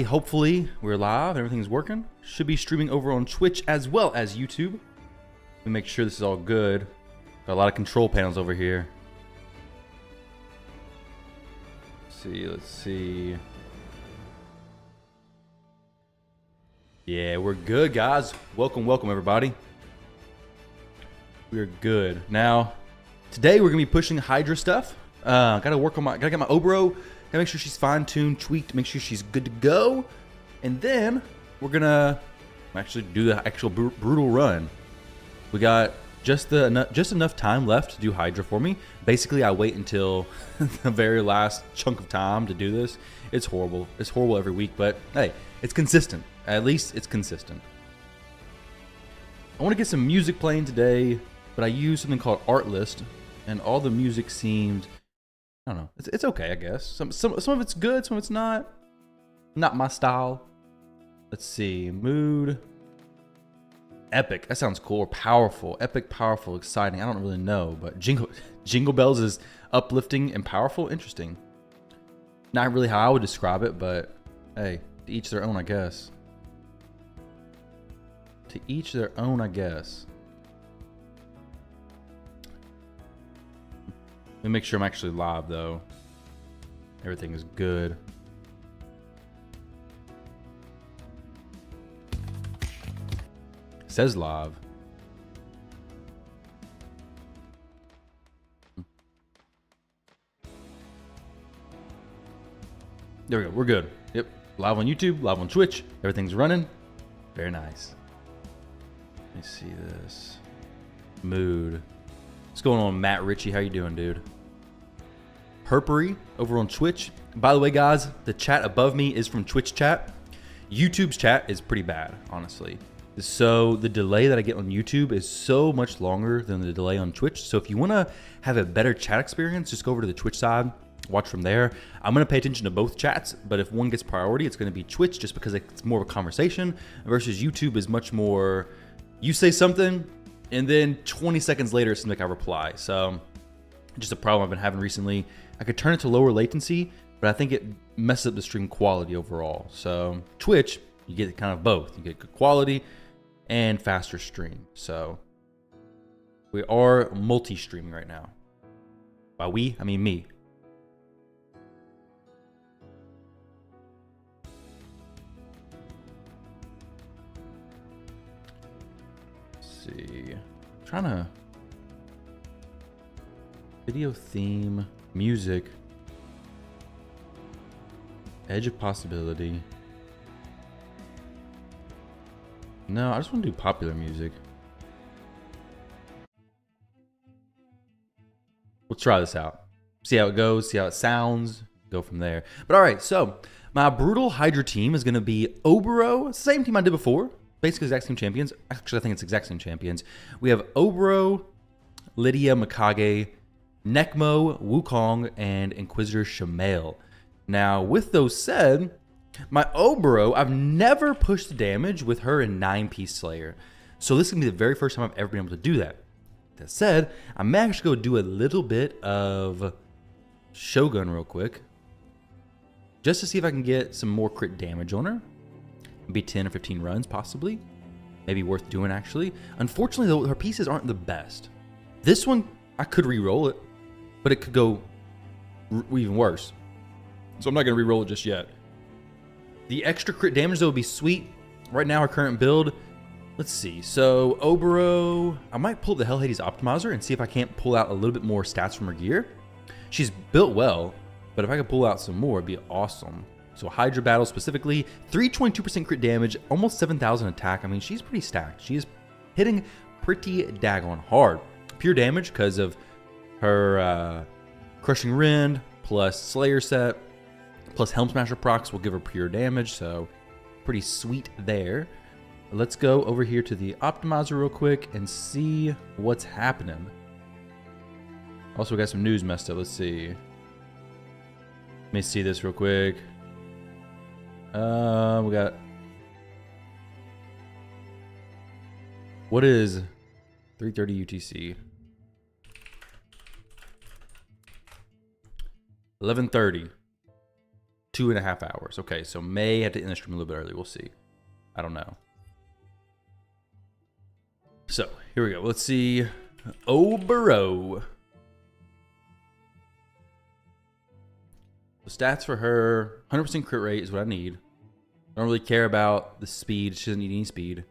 Hopefully we're live, everything's working. Should be streaming over on Twitch as well as YouTube. Let me make sure this is all good. Got a lot of control panels over here. Let's see. Yeah, we're good, guys. Welcome everybody. We're good. Now, today we're gonna be pushing Hydra stuff. Gotta get my Oboro. Gotta make sure she's fine-tuned, tweaked, make sure she's good to go. And then we're gonna actually do the actual brutal run. We got just enough time left to do Hydra for me. Basically, I wait until the very last chunk of time to do this. It's horrible. It's horrible every week, but hey, it's consistent. At least it's consistent. I want to get some music playing today, but I used something called Artlist, and all the music seemed, I don't know, it's okay, I guess. Some of it's good, some of it's not. Not my style. Let's see, mood. Epic, that sounds cool, or powerful. Epic, powerful, exciting, I don't really know, but Jingle Bells is uplifting and powerful, interesting. Not really how I would describe it, but hey, to each their own, I guess. To each their own, I guess. Let me make sure I'm actually live, though. Everything is good. It says live. There we go. We're good. Yep. Live on YouTube, live on Twitch. Everything's running. Very nice. Let me see this. Mood. What's going on, Matt Ritchie? How you doing, dude? Herpery over on Twitch. By the way, guys, the chat above me is from Twitch chat. YouTube's chat is pretty bad, honestly. So the delay that I get on YouTube is so much longer than the delay on Twitch. So if you want to have a better chat experience, just go over to the Twitch side, watch from there. I'm going to pay attention to both chats, but if one gets priority, it's going to be Twitch just because it's more of a conversation versus YouTube is much more, you say something and then 20 seconds later, it seems like I reply. So just a problem I've been having recently. I could turn it to lower latency, but I think it messes up the stream quality overall. So Twitch, you get kind of both. You get good quality and faster stream. So we are multi-streaming right now. By we, I mean me. Let's see. I'm trying to video theme, music, edge of possibility. No, I just want to do popular music. We'll try this out. See how it goes, see how it sounds, go from there. But all right, so my brutal Hydra team is going to be Oboro, same team I did before, basically exact same champions. Actually, I think it's exact same champions. We have Oboro, Lydia Mikage, Nekmo, Wukong, and Inquisitor Shamail. Now, with those said, my Oboro, I've never pushed damage with her in 9-piece Slayer. So this is going to be the very first time I've ever been able to do that. That said, I may actually go do a little bit of Shogun real quick. Just to see if I can get some more crit damage on her. Maybe 10 or 15 runs, possibly. Maybe worth doing, actually. Unfortunately, though, her pieces aren't the best. This one, I could re-roll it. But it could go even worse. So I'm not going to re-roll it just yet. The extra crit damage, though, would be sweet. Right now, our current build, let's see. So, Oboro, I might pull the Hell Hades Optimizer and see if I can't pull out a little bit more stats from her gear. She's built well, but if I could pull out some more, it'd be awesome. So, Hydra Battle specifically, 322% crit damage, almost 7,000 attack. I mean, she's pretty stacked. She is hitting pretty daggone hard. Pure damage because of her Crushing Rend plus Slayer set. Plus Helm Smasher procs will give her pure damage, so pretty sweet there. Let's go over here to the Optimizer real quick and see what's happening. Also, we got some news messed up. Let's see. Let me see this real quick. We got... What is 3:30 UTC? 11:30. 2.5 hours. Okay, so may have to end the stream a little bit early. We'll see. I don't know. So here we go. Let's see. Oboro. The stats for her, 100% crit rate is what I need. I don't really care about the speed. She doesn't need any speed.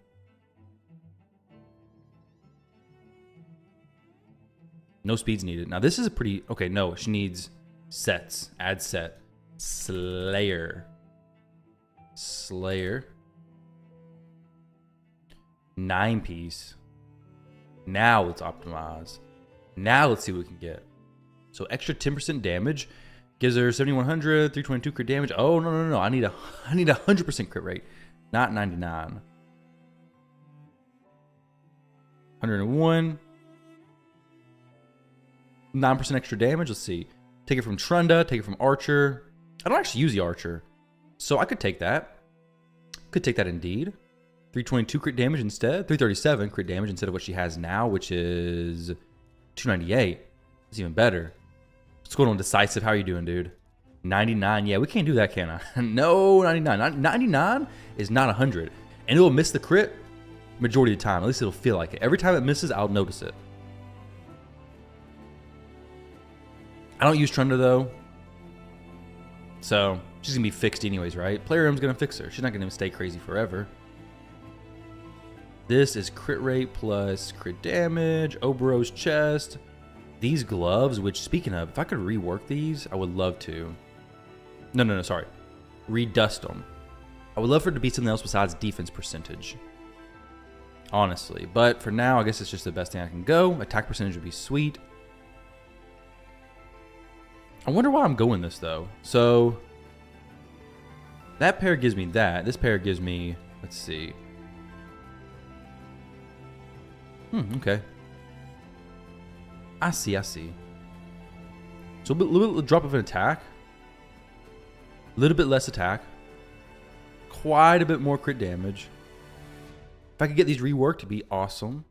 No speed's needed. Now this is a pretty, okay, no, she needs sets. Add set. Slayer. 9-piece. Now let's optimize. Now let's see what we can get. So extra 10% damage gives her 7100, 322 crit damage. Oh no. I need a 100% crit rate, not 99. 101. 9% extra damage. Let's see. Take it from Trunda, take it from Archer. I don't actually use the Archer, so I could take that. Could take that indeed. 322 crit damage instead. 337 crit damage instead of what she has now, which is 298. It's even better. What's going on, Decisive? How are you doing, dude? 99. Yeah, we can't do that, can I? No, 99. 99 is not 100. And it will miss the crit majority of the time. At least it'll feel like it. Every time it misses, I'll notice it. I don't use Trunda, though. So, she's going to be fixed anyways, right? Player M's going to fix her. She's not going to stay crazy forever. This is crit rate plus crit damage. Oboro's chest. These gloves, which, speaking of, if I could rework these, I would love to. No, sorry. Redust them. I would love for it to be something else besides defense percentage. Honestly. But for now, I guess it's just the best thing I can go. Attack percentage would be sweet. I wonder why I'm going this, though. So, that pair gives me that. This pair gives me, let's see. Okay. I see. So a little drop of an attack. A little bit less attack. Quite a bit more crit damage. If I could get these reworked, it'd be awesome.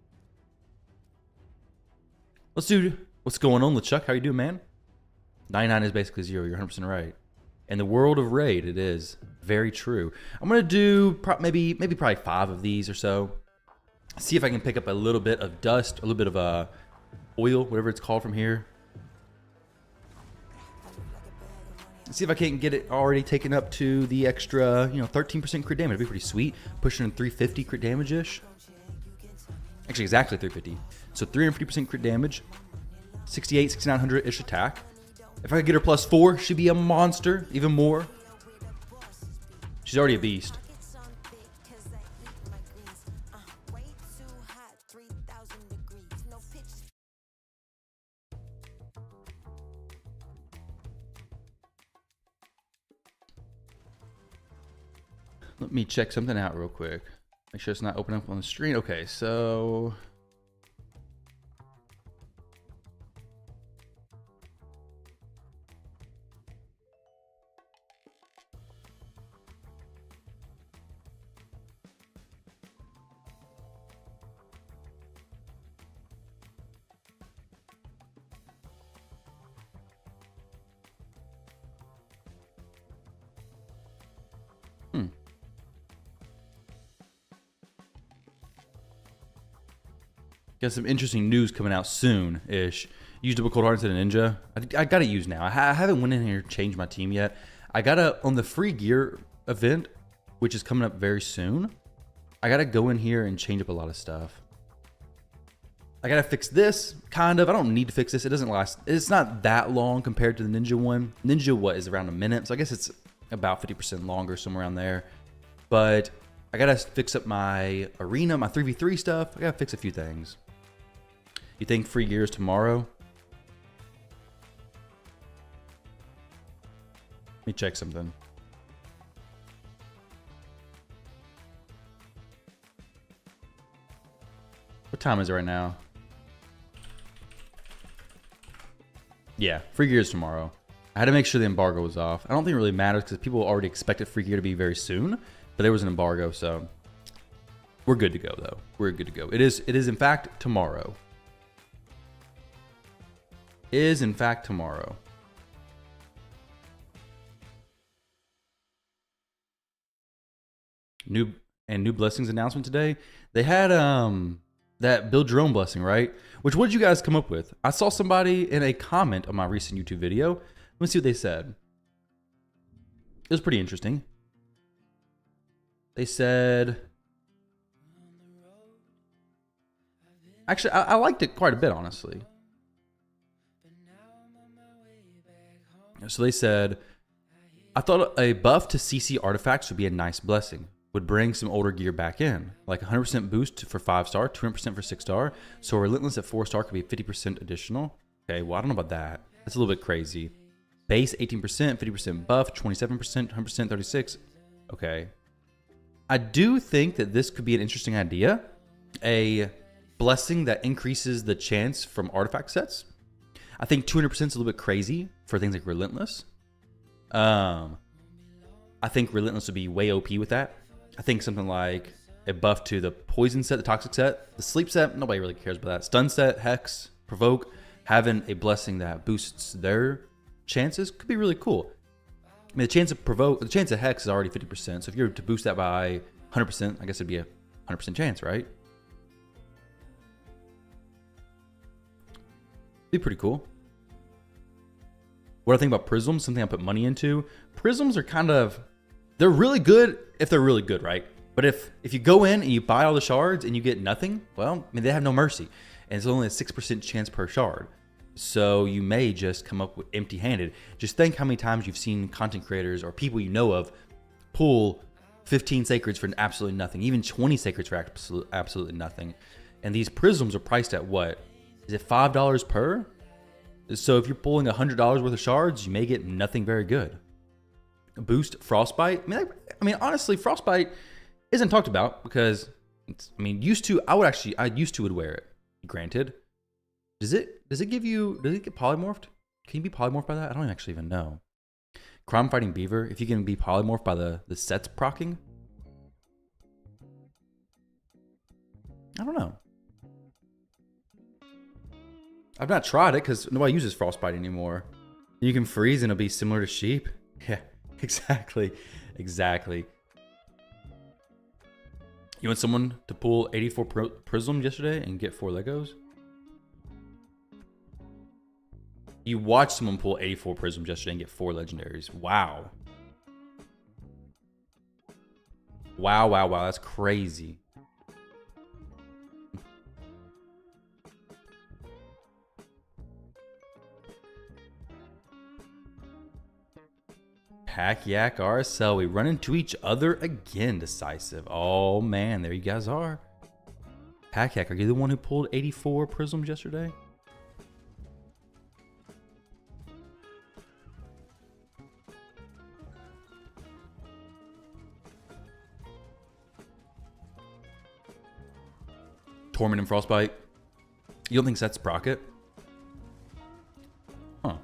Let's do what's going on, LeChuck. How you doing, man? 99 is basically 0. You're 100% right. In the world of Raid, it is. Very true. I'm going to do maybe probably 5 of these or so. See if I can pick up a little bit of dust, a little bit of oil, whatever it's called from here. See if I can't get it already taken up to the extra, 13% crit damage. It'd be pretty sweet. Pushing in 350 crit damage-ish. Actually, exactly 350. So 350% crit damage. 68, 6900-ish attack. If I could get her +4, she'd be a monster. Even more. She's already a beast. Let me check something out real quick. Make sure it's not opening up on the screen. Okay, so... Got some interesting news coming out soon-ish. Used double cold heart instead of ninja. I got to use now. I haven't went in here and changed my team yet. I got to, on the free gear event, which is coming up very soon, I got to go in here and change up a lot of stuff. I got to fix this, kind of. I don't need to fix this. It doesn't last. It's not that long compared to the ninja one. Ninja, is around a minute. So I guess it's about 50% longer, somewhere around there. But I got to fix up my arena, my 3v3 stuff. I got to fix a few things. You think free gear is tomorrow? Let me check something. What time is it right now? Yeah, free gear is tomorrow. I had to make sure the embargo was off. I don't think it really matters because people already expected free gear to be very soon, but there was an embargo, so we're good to go though. We're good to go. It is in fact tomorrow. Is in fact tomorrow. new blessings announcement today. They had that build your own blessing, right? Which, what did you guys come up with? I saw somebody in a comment on my recent YouTube video. Let me see what they said. It was pretty interesting. They said, actually, I liked it quite a bit, honestly. So they said, I thought a buff to CC artifacts would be a nice blessing. Would bring some older gear back in. Like 100% boost for 5-star, 200% for 6-star. So Relentless at 4-star could be 50% additional. Okay, well, I don't know about that. That's a little bit crazy. Base 18%, 50% buff, 27%, 100%, 36. Okay. I do think that this could be an interesting idea. A blessing that increases the chance from artifact sets. I think 200% is a little bit crazy for things like Relentless. I think Relentless would be way OP with that. I think something like a buff to the poison set, the toxic set, the sleep set, nobody really cares about that. Stun set, hex, provoke, having a blessing that boosts their chances could be really cool. I mean, the chance of hex is already 50%. So if you're to boost that by 100%, I guess it'd be a 100% chance, right? Be pretty cool. What I think about prisms, something I put money into. Prisms are kind of, they're really good if they're really good, right? But if you go in and you buy all the shards and you get nothing, well, I mean, they have no mercy. And it's only a 6% chance per shard. So you may just come up with empty-handed. Just think how many times you've seen content creators or people you know of pull 15 sacreds for absolutely nothing, even 20 sacreds for absolutely nothing. And these prisms are priced at what? Is it $5 per? So if you're pulling $100 worth of shards, you may get nothing very good. Boost Frostbite. I mean, honestly, Frostbite isn't talked about because it's, I mean, I used to would wear it. Granted, does it get polymorphed? Can you be polymorphed by that? I don't actually even know. Crime Fighting Beaver. If you can be polymorphed by the sets procking, I don't know. I've not tried it because nobody uses Frostbite anymore. You can freeze and it'll be similar to sheep. Yeah, exactly. You want someone to pull 84 prisms yesterday and get 4 Legos? You watched someone pull 84 prisms yesterday and get 4 legendaries. Wow. Wow. That's crazy. Pack Yak RSL, we run into each other again, Decisive. Oh man, there you guys are. Pack Yak, are you the one who pulled 84 prisms yesterday? Torment and Frostbite. You don't think that's Sprocket? Huh.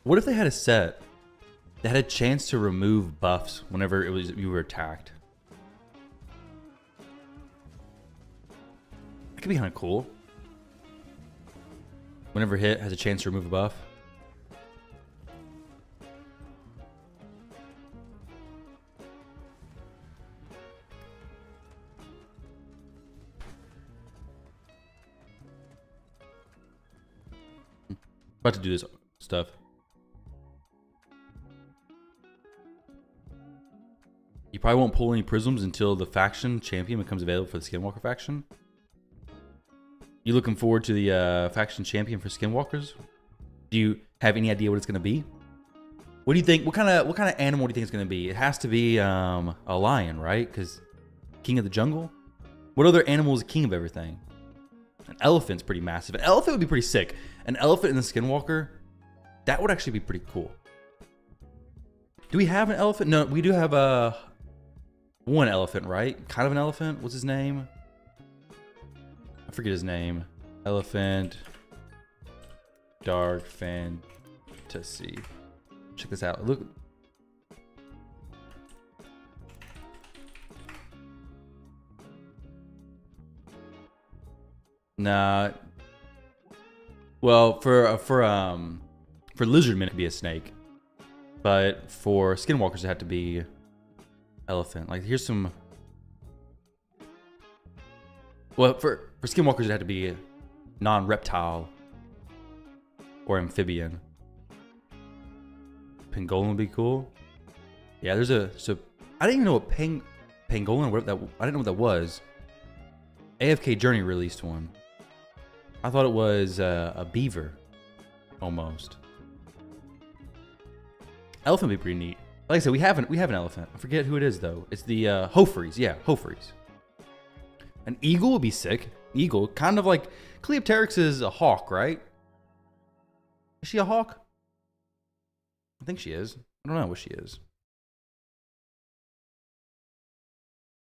What if they had a set that had a chance to remove buffs whenever you were attacked? That could be kind of cool. Whenever hit has a chance to remove a buff. About to do this stuff. You probably won't pull any prisms until the faction champion becomes available for the Skinwalker faction. You looking forward to the faction champion for Skinwalkers? Do you have any idea what it's going to be? What do you think? What kind of animal do you think it's going to be? It has to be a lion, right? Because king of the jungle. What other animal is king of everything? An elephant's pretty massive. An elephant would be pretty sick. An elephant in the Skinwalker, that would actually be pretty cool. Do we have an elephant? No, we do have one elephant, right? Kind of an elephant. What's his name? I forget his name. Elephant. Dark Fantasy. Check this out. Look. Nah. Well, for lizardmen it'd be a snake, but for skinwalkers it had to be elephant. Like here's some. Well, for skinwalkers, it had to be non-reptile or amphibian. Pangolin would be cool. Yeah, there's a. So I didn't even know what pangolin. What that? I didn't know what that was. AFK Journey released one. I thought it was a beaver, almost. Elephant would be pretty neat. Like I said, we have an elephant. I forget who it is though. It's the Hofries. Yeah, Hofries. An eagle would be sick. Eagle, kind of like Cleopteryx is a hawk, right? Is she a hawk? I think she is. I don't know what she is.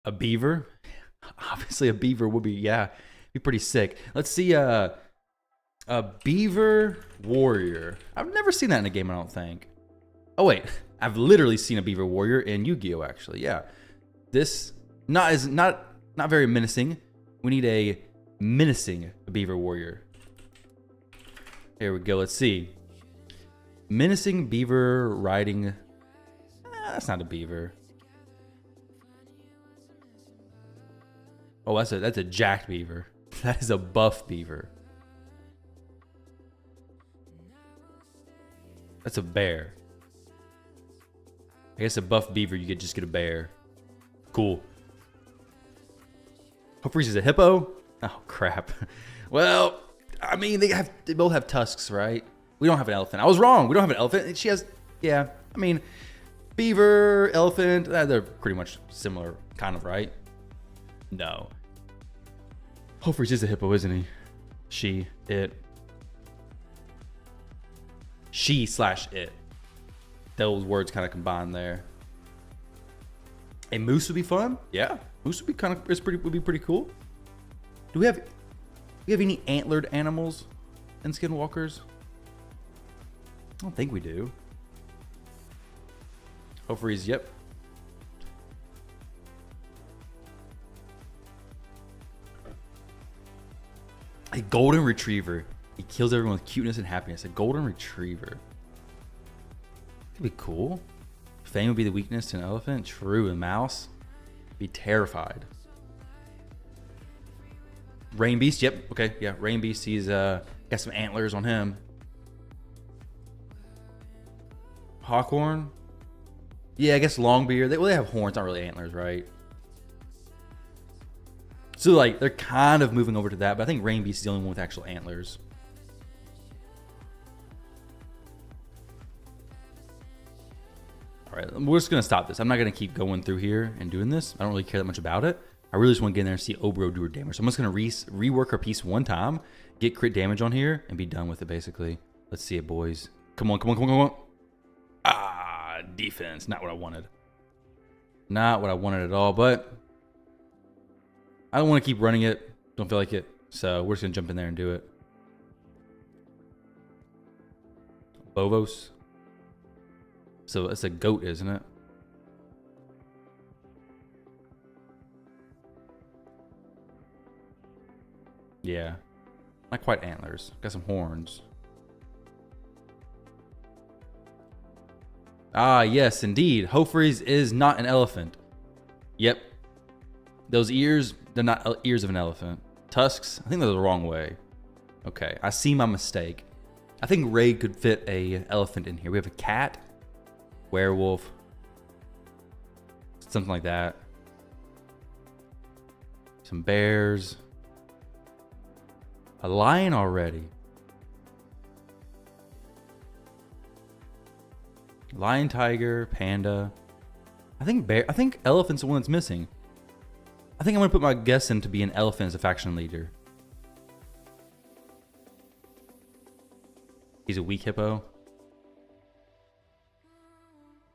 A beaver? Obviously, a beaver would be pretty sick. Let's see a beaver warrior. I've never seen that in a game, I don't think. Oh wait, I've literally seen a beaver warrior in Yu-Gi-Oh! Actually, yeah. This not very menacing. We need a menacing beaver warrior. Here we go. Let's see. Menacing beaver riding. That's not a beaver. Oh, that's a jacked beaver. That is a buff beaver. That's a bear. I guess a buff beaver, you could just get a bear. Cool. Hopefreeze is a hippo? Oh, crap. Well, I mean, they both have tusks, right? We don't have an elephant. I was wrong. We don't have an elephant. She has, yeah. I mean, beaver, elephant, they're pretty much similar, kind of, right? No. Hopefreeze is a hippo, isn't he? She, it. She/it. Those words kind of combined there. A moose would be fun. Yeah, moose would be pretty cool. Do we have any antlered animals in Skinwalkers? I don't think we do. Hopefreeze, yep. A golden retriever. He kills everyone with cuteness and happiness. A golden retriever. Could be cool. Fame would be the weakness to an elephant. True. A mouse. Be terrified. Rain beast. Yep. Okay. Yeah. Rain beast. He's got some antlers on him. Hawkhorn. Yeah. I guess Longbeard. They have horns, not really antlers, right? So like they're kind of moving over to that, but I think Rain beast is the only one with actual antlers. All right, we're just gonna stop this. I'm not gonna keep going through here and doing this. I don't really care that much about it. I really just want to get in there and see Oboro do her damage. So I'm just gonna rework her piece one time, get crit damage on here, and be done with it basically. Let's see it, boys. Come on, come on, come on, come on. Ah, defense. Not what I wanted. Not what I wanted at all, but I don't want to keep running it. Don't feel like it. So we're just gonna jump in there and do it. Bovos. So it's a goat, isn't it? Yeah. Not quite antlers. Got some horns. Ah, yes, indeed. Hopefreeze is not an elephant. Yep. Those ears, they're not ears of an elephant. Tusks, I think they're the wrong way. Okay, I see my mistake. I think Ray could fit a elephant in here. We have a cat, werewolf, something like that. Some bears. A lion already. Lion, tiger, panda. I think elephant's the one that's missing. I think I'm gonna put my guess in to be an elephant as a faction leader. He's a weak hippo.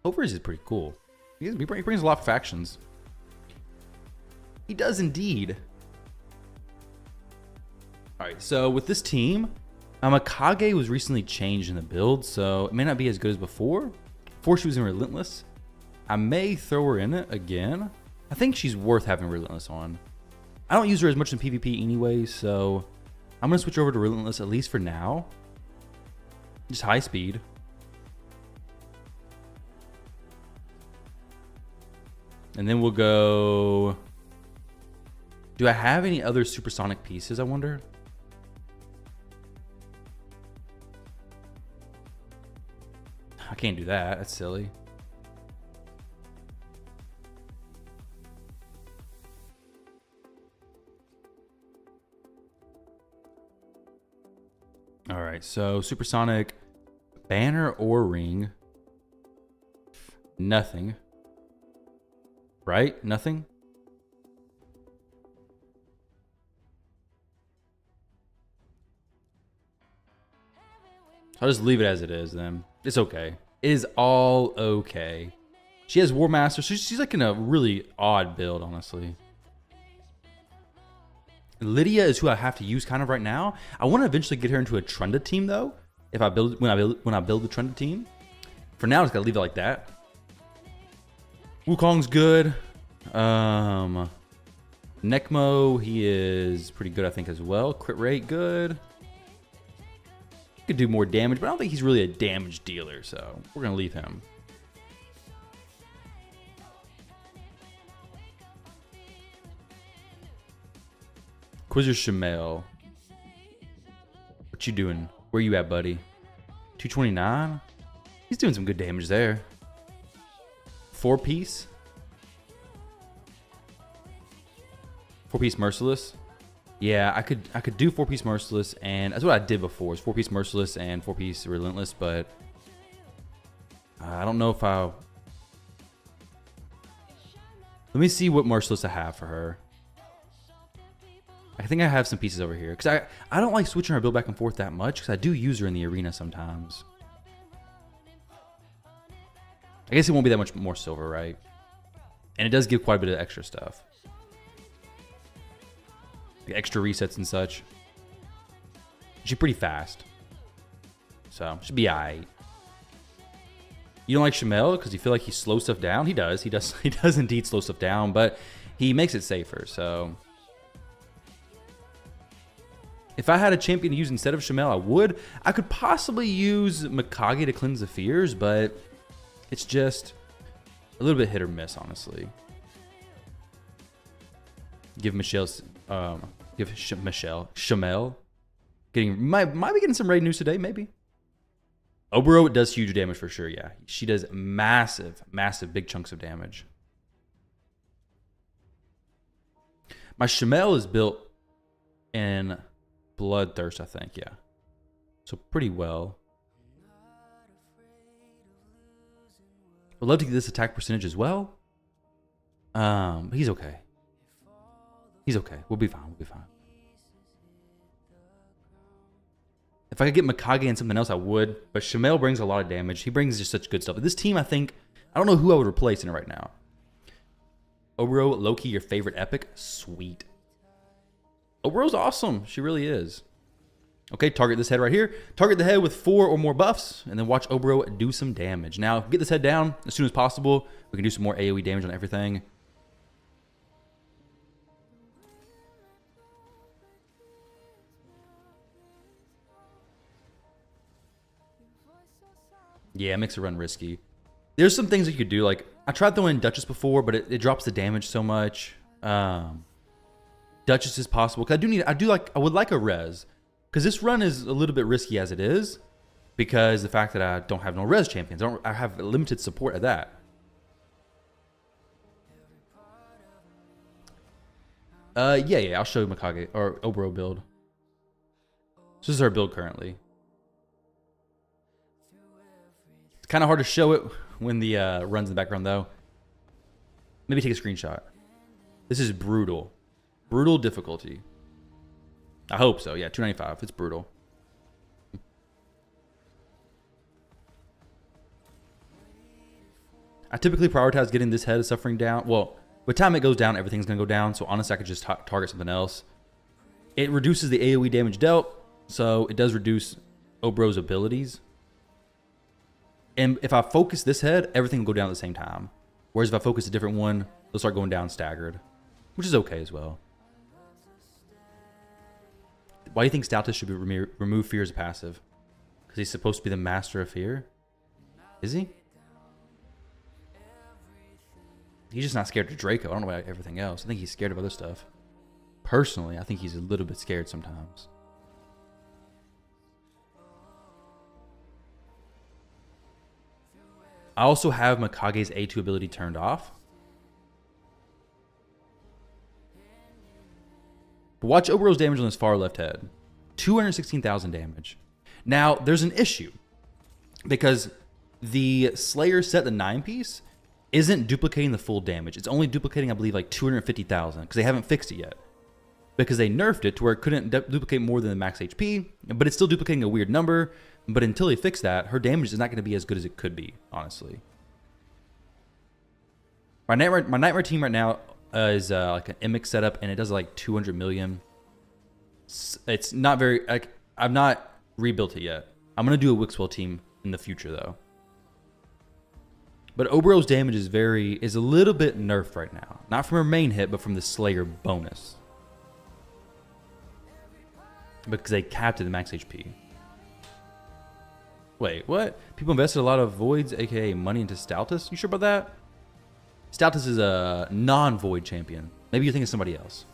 Hopefreeze is pretty cool. He brings a lot of factions. He does indeed. Alright, so with this team, Kage was recently changed in the build, so it may not be as good as before. Before she was in Relentless. I may throw her in it again. I think she's worth having Relentless on. I don't use her as much in PvP anyway, so I'm going to switch over to Relentless at least for now. Just high speed. And then we'll go... Do I have any other supersonic pieces, I wonder? I can't do that. That's silly. All right, so supersonic banner or ring. Nothing. Right? Nothing? I'll just leave it as it is then. It's okay. It is all okay. She has War Master, so she's like in a really odd build, honestly. Lydia is who I have to use kind of right now. I want to eventually get her into a Trunda team though. If I build when I build the Trunda team. For now, I just gotta leave it like that. Wukong's good. Nekmo, he is pretty good, I think, as well. Crit rate, good. He could do more damage, but I don't think he's really a damage dealer, so we're gonna leave him. Quizzer Shamel. What you doing? Where you at, buddy? 229? He's doing some good damage there. 4-piece? 4-piece Merciless? Yeah, I could do 4-piece Merciless, and that's what I did before. Is 4-piece Merciless and 4-piece Relentless, but I don't know if I... Let me see what Merciless I have for her. I think I have some pieces over here. Because I don't like switching her build back and forth that much. Because I do use her in the arena sometimes. I guess it won't be that much more silver, right? And it does give quite a bit of extra stuff. Like extra resets and such. She's pretty fast. So, should be alright. You don't like Shamel because you feel like he slows stuff down? He does. He does indeed slow stuff down. But he makes it safer, so... If I had a champion to use instead of Shamel, I would. I could possibly use Mikage to cleanse the fears, but it's just a little bit hit or miss, honestly. Give Shamel might be getting some raid news today, maybe. Oboro does huge damage for sure, yeah. She does massive, big chunks of damage. My Shamel is built in Bloodthirst, I think, yeah. So pretty well. Would love to get this attack percentage as well. But he's okay. He's okay. We'll be fine. We'll be fine. If I could get Mikage and something else, I would. But Shamel brings a lot of damage. He brings just such good stuff. But this team, I think, I don't know who I would replace in it right now. Oboro, Loki, your favorite epic? Sweet. Oboro's awesome. She really is. Okay, target this head right here. Target the head with 4 or more buffs, and then watch Oboro do some damage. Now, get this head down as soon as possible. We can do some more AoE damage on everything. Yeah, it makes it run risky. There's some things that you could do. Like, I tried throwing Duchess before, but it drops the damage so much. Duchess is possible. Cause I would like a res. Because this run is a little bit risky as it is. Because the fact that I don't have no res champions. I have limited support at that. Yeah, I'll show you Mikage or Oboro build. So this is our build currently. It's kind of hard to show it when the run's in the background though. Maybe take a screenshot. This is brutal. Brutal difficulty. I hope so. Yeah, 295. It's brutal. I typically prioritize getting this head of suffering down. Well, by the time it goes down, everything's going to go down. So honestly, I could just target something else. It reduces the AoE damage dealt. So it does reduce Oboro's abilities. And if I focus this head, everything will go down at the same time. Whereas if I focus a different one, they'll start going down staggered. Which is okay as well. Why do you think Stoutus should be remove fear as a passive? Because he's supposed to be the master of fear? Is he? He's just not scared of Draco. I don't know about everything else. I think he's scared of other stuff. Personally, I think he's a little bit scared sometimes. I also have Mikage's A2 ability turned off. But watch Oboro's damage on his far left head. 216,000 damage. Now, there's an issue. Because the Slayer set, the 9-piece, isn't duplicating the full damage. It's only duplicating, I believe, like 250,000. Because they haven't fixed it yet. Because they nerfed it to where it couldn't duplicate more than the max HP. But it's still duplicating a weird number. But until they fix that, her damage is not going to be as good as it could be, honestly. My Nightmare team right now is like an Immic setup, and it does like 200 million. It's not very... like, I've not rebuilt it yet. I'm going to do a Wixwell team in the future, though. But Oboro's damage is a little bit nerfed right now. Not from her main hit, but from the Slayer bonus. Because they capped it at max HP. Wait, what? People invested a lot of voids, aka money, into Stoutus? You sure about that? Stoutus is a non-void champion. Maybe you think of somebody else.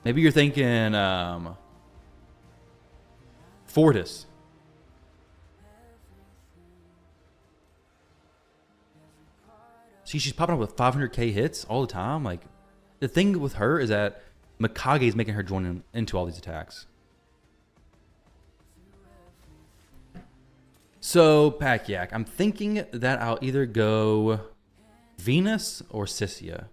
Maybe you're thinking Fortis. See, she's popping up with 500k hits all the time. Like, the thing with her is that Mikage is making her join into all these attacks. So, Pack Yak, I'm thinking that I'll either go Venus or Sissia.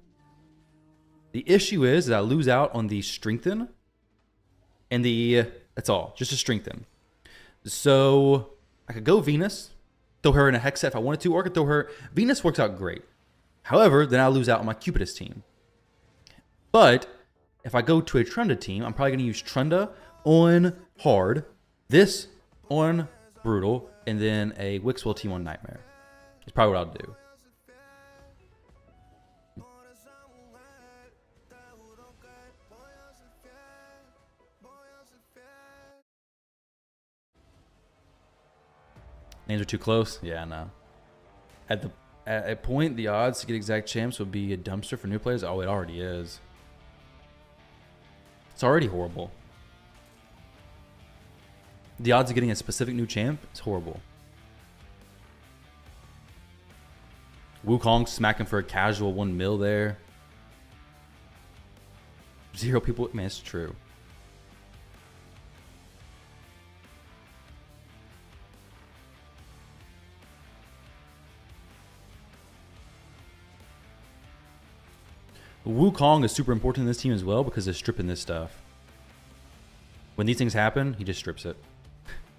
The issue is that I lose out on the Strengthen and the... that's all, just a Strengthen. So, I could go Venus, throw her in a Hex set if I wanted to, or I could throw her... Venus works out great. However, then I lose out on my Cupidus team. But if I go to a Trunda team, I'm probably going to use Trunda on Hard, this on Brutal, and then a Wixwell team on Nightmare. That's probably what I'll do. Names are too close? Yeah, no. At a point, the odds to get exact champs would be a dumpster for new players. Oh, it already is. It's already horrible. The odds of getting a specific new champ is horrible. Wukong smacking for a casual 1 mil there. 0 people. Man, it's true. Wukong is super important in this team as well because they're stripping this stuff. When these things happen, he just strips it.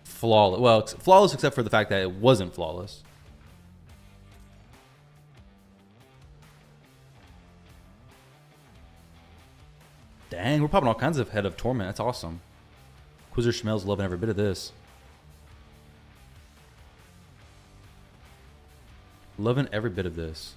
Flawless. Well, flawless except for the fact that it wasn't flawless. Dang, we're popping all kinds of Head of Torment. That's awesome. Quizzer Schmel's loving every bit of this. Loving every bit of this.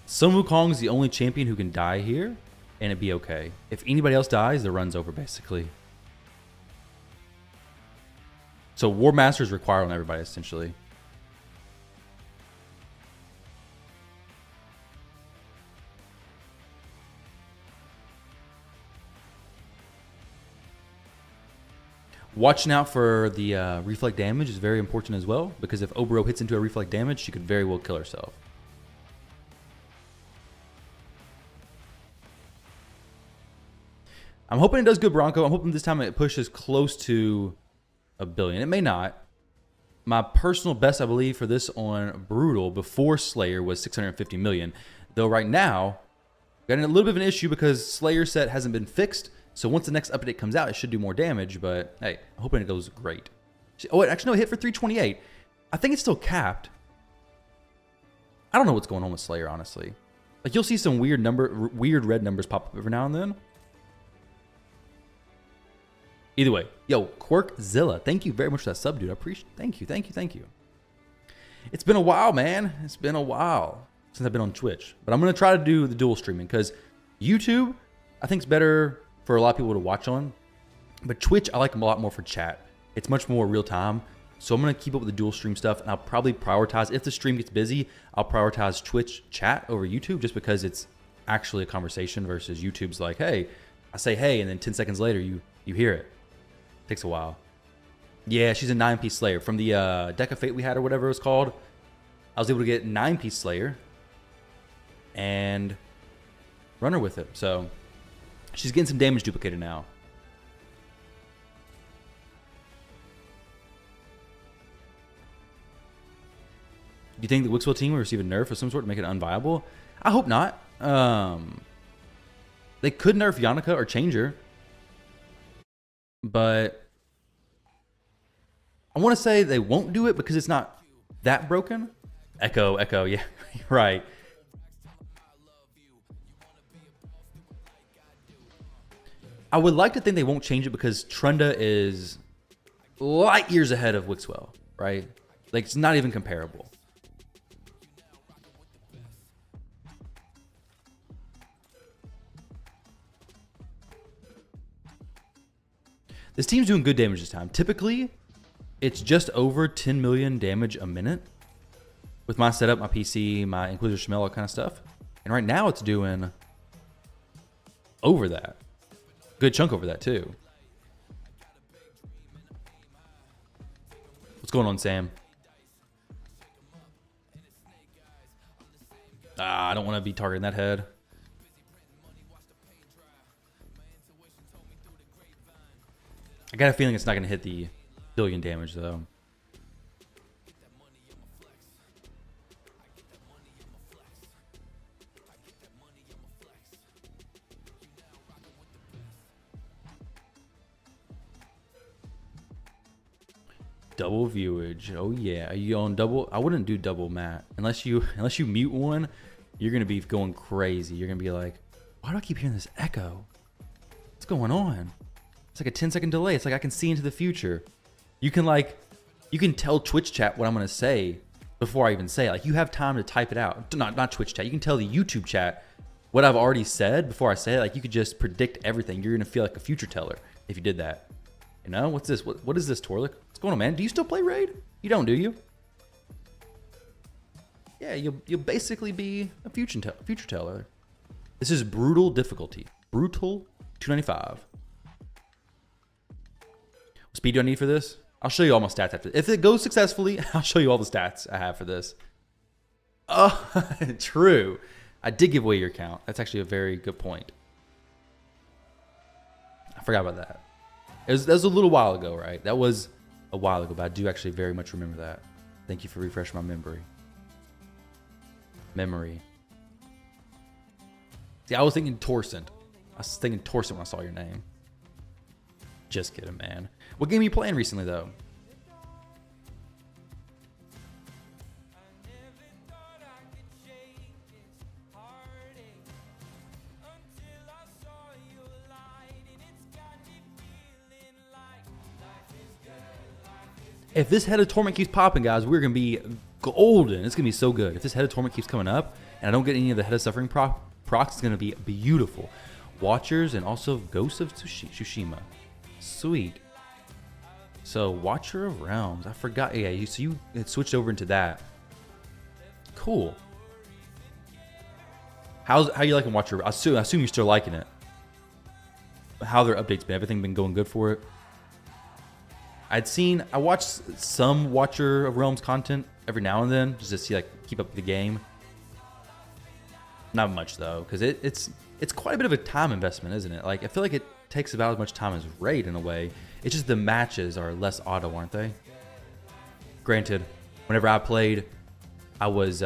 Sun Wukong's the only champion who can die here, and it'd be okay. If anybody else dies, the run's over, basically. So War Master is required on everybody, essentially. Watching out for the reflect damage is very important as well, because if Oboro hits into a reflect damage, she could very well kill herself. I'm hoping it does good, Bronco. I'm hoping this time it pushes close to 1 billion. It may not. My personal best, I believe, for this on Brutal before Slayer was 650 million. Though right now, got a little bit of an issue because Slayer set hasn't been fixed. So once the next update comes out, it should do more damage. But hey, I'm hoping it goes great. Oh, actually, no, it hit for 328. I think it's still capped. I don't know what's going on with Slayer, honestly. Like, you'll see some weird red numbers pop up every now and then. Either way, yo, Quirkzilla, thank you very much for that sub, dude. I appreciate it. Thank you. It's been a while, man. It's been a while. since I've been on Twitch. But I'm going to try to do the dual streaming because YouTube, I think, is better for a lot of people to watch on. But Twitch, I like a lot more for chat. It's much more real time. So I'm going to keep up with the dual stream stuff, and I'll probably prioritize, if the stream gets busy, I'll prioritize Twitch chat over YouTube just because it's actually a conversation versus YouTube's like, hey, I say hey, and then 10 seconds later you hear it. Takes a while. Yeah, she's a 9-piece Slayer. From the Deck of Fate we had or whatever it was called, I was able to get 9-piece Slayer and run her with it. So she's getting some damage duplicated now. Do you think the Wixwell team will receive a nerf of some sort to make it unviable? I hope not. They could nerf Yannica or change her. But I want to say they won't do it because it's not that broken. Echo, yeah, right. I would like to think they won't change it because Trunda is light years ahead of Wixwell, right? Like, it's not even comparable. This team's doing good damage this time. Typically, it's just over 10 million damage a minute with my setup, my PC, my Inquisitor Shmel, all kind of stuff. And right now it's doing over that. Good chunk over that too. What's going on, Sam? I don't want to be targeting that head. I got a feeling it's not going to hit the billion damage, though. Double viewage. Oh, yeah. Are you on double? I wouldn't do double, Matt. Unless you mute one, you're going to be going crazy. You're going to be like, why do I keep hearing this echo? What's going on? It's like a 10-second delay. It's like I can see into the future. You can tell Twitch chat what I'm going to say before I even say it. Like, you have time to type it out. Not Twitch chat. You can tell the YouTube chat what I've already said before I say it. Like, you could just predict everything. You're going to feel like a future teller if you did that. You know? What's this? What is this, Torlik? What's going on, man? Do you still play Raid? You don't, do you? Yeah, you'll basically be a future teller. This is brutal difficulty. Brutal 295. What speed do I need for this? I'll show you all my stats after. If it goes successfully, I'll show you all the stats I have for this. Oh, true. I did give away your account. That's actually a very good point. I forgot about that. That was a little while ago, right? That was a while ago, but I do actually very much remember that. Thank you for refreshing my memory. See, I was thinking Torcent. When I saw your name. Just kidding, man. What game are you playing recently, though? If this head of torment keeps popping, guys, we're going to be golden. It's going to be so good. If this head of torment keeps coming up and I don't get any of the head of suffering procs, it's going to be beautiful. Watchers and also Ghosts of Tsushima. Sweet. So, Watcher of Realms. I forgot. Yeah, so you had switched over into that. Cool. How you liking Watcher? I assume you're still liking it. How their updates been? Everything been going good for it? I watched some Watcher of Realms content every now and then just to see, like, keep up with the game. Not much though, because it's quite a bit of a time investment, isn't it? Like, I feel like it takes about as much time as Raid in a way. It's just the matches are less auto, aren't they? Granted, whenever I played, I was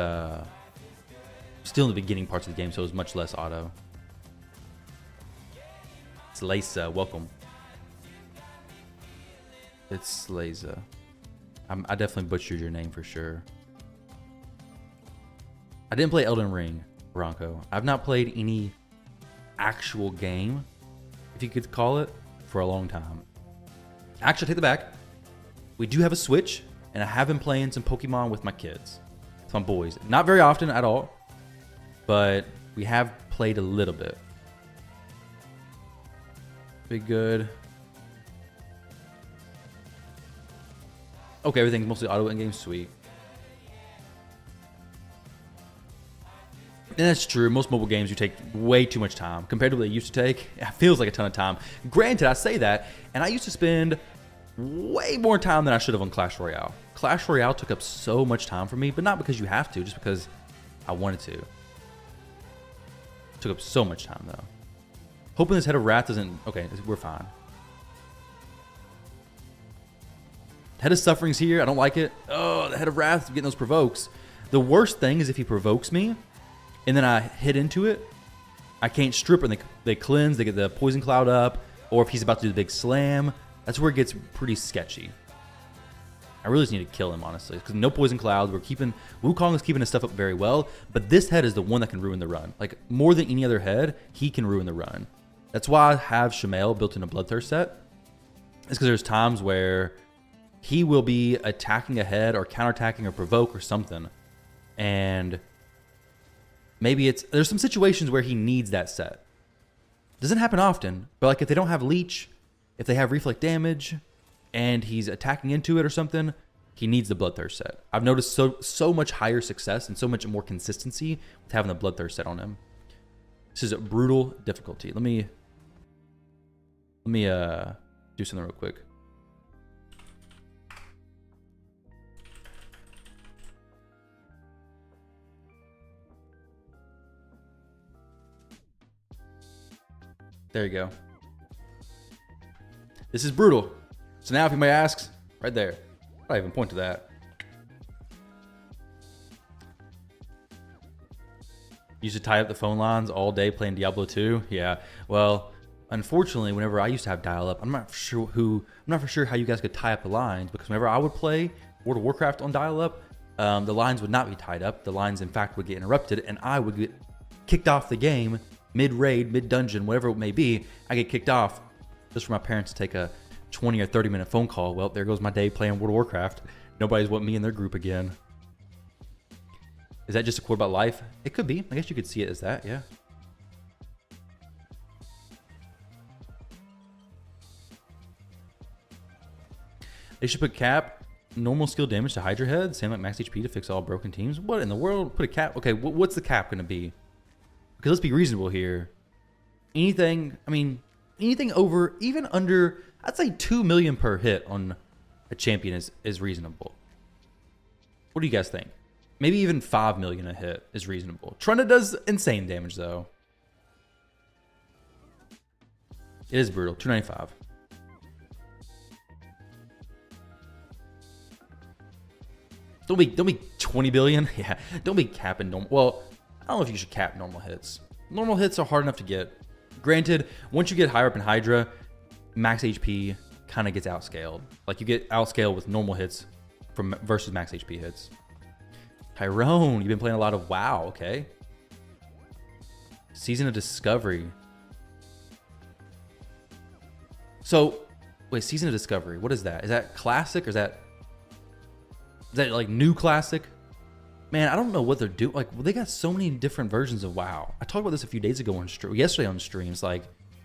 still in the beginning parts of the game, so it was much less auto. It's Lisa, welcome. It's Laza. I definitely butchered your name for sure. I didn't play Elden Ring, Bronco. I've not played any actual game, if you could call it, for a long time. Actually, take the back. We do have a Switch, and I have been playing some Pokemon with my kids. With my boys. Not very often at all, but we have played a little bit. Be good. Okay, everything's mostly auto in-game. Sweet. And that's true. Most mobile games, you take way too much time compared to what they used to take. It feels like a ton of time. Granted, I say that, and I used to spend way more time than I should have on Clash Royale. Clash Royale took up so much time for me, but not because you have to, just because I wanted to. Took up so much time, though. Hoping this Head of Wrath doesn't... Okay, we're fine. Head of Suffering's here. I don't like it. Oh, the Head of Wrath is getting those provokes. The worst thing is if he provokes me, and then I hit into it, I can't strip and they cleanse, they get the poison cloud up, or if he's about to do the big slam, that's where it gets pretty sketchy. I really just need to kill him, honestly, because no poison cloud. Wukong is keeping his stuff up very well, but this head is the one that can ruin the run. Like, more than any other head, he can ruin the run. That's why I have Shamael built in a Bloodthirst set. It's because there's times where he will be attacking a head or counterattacking or provoke or something, and maybe there's some situations where he needs that set. Doesn't happen often, but like if they don't have leech, if they have reflect damage, and he's attacking into it or something, he needs the Bloodthirst set. I've noticed so much higher success and so much more consistency with having the Bloodthirst set on him. This is a brutal difficulty. Let me do something real quick. There you go. This is brutal. So now if anybody asks, right there. I even point to that. Used to tie up the phone lines all day playing Diablo 2. Yeah. Well, unfortunately, whenever I used to have dial-up, I'm not for sure how you guys could tie up the lines, because whenever I would play World of Warcraft on dial-up, the lines would not be tied up. The lines, in fact, would get interrupted, and I would get kicked off the game mid-raid, mid-dungeon, whatever it may be. I get kicked off just for my parents to take a 20 or 30-minute phone call. Well, there goes my day playing World of Warcraft. Nobody's want me in their group again. Is that just a quote about life? It could be. I guess you could see it as that, yeah. They should put cap normal skill damage to Hydra head, same like max HP to fix all broken teams. What in the world? Put a cap? Okay, what's the cap going to be? Because let's be reasonable here. Anything over, even under, I'd say 2 million per hit on a champion is reasonable. What do you guys think? Maybe even 5 million a hit is reasonable. Trunda does insane damage, though. It is brutal. 295. Don't be 20 billion. Yeah, don't be capping normal. Well, I don't know if you should cap normal hits. Normal hits are hard enough to get. Granted, once you get higher up in Hydra, max HP kind of gets outscaled. Like you get outscaled with normal hits versus max HP hits. Tyrone, you've been playing a lot of WoW, okay? Season of Discovery. So, wait, Season of Discovery, what is that? Is that classic or is that like new classic? Man, I don't know what they're doing. Like, well, they got so many different versions of WoW. I talked about this a few days ago yesterday on streams. Like,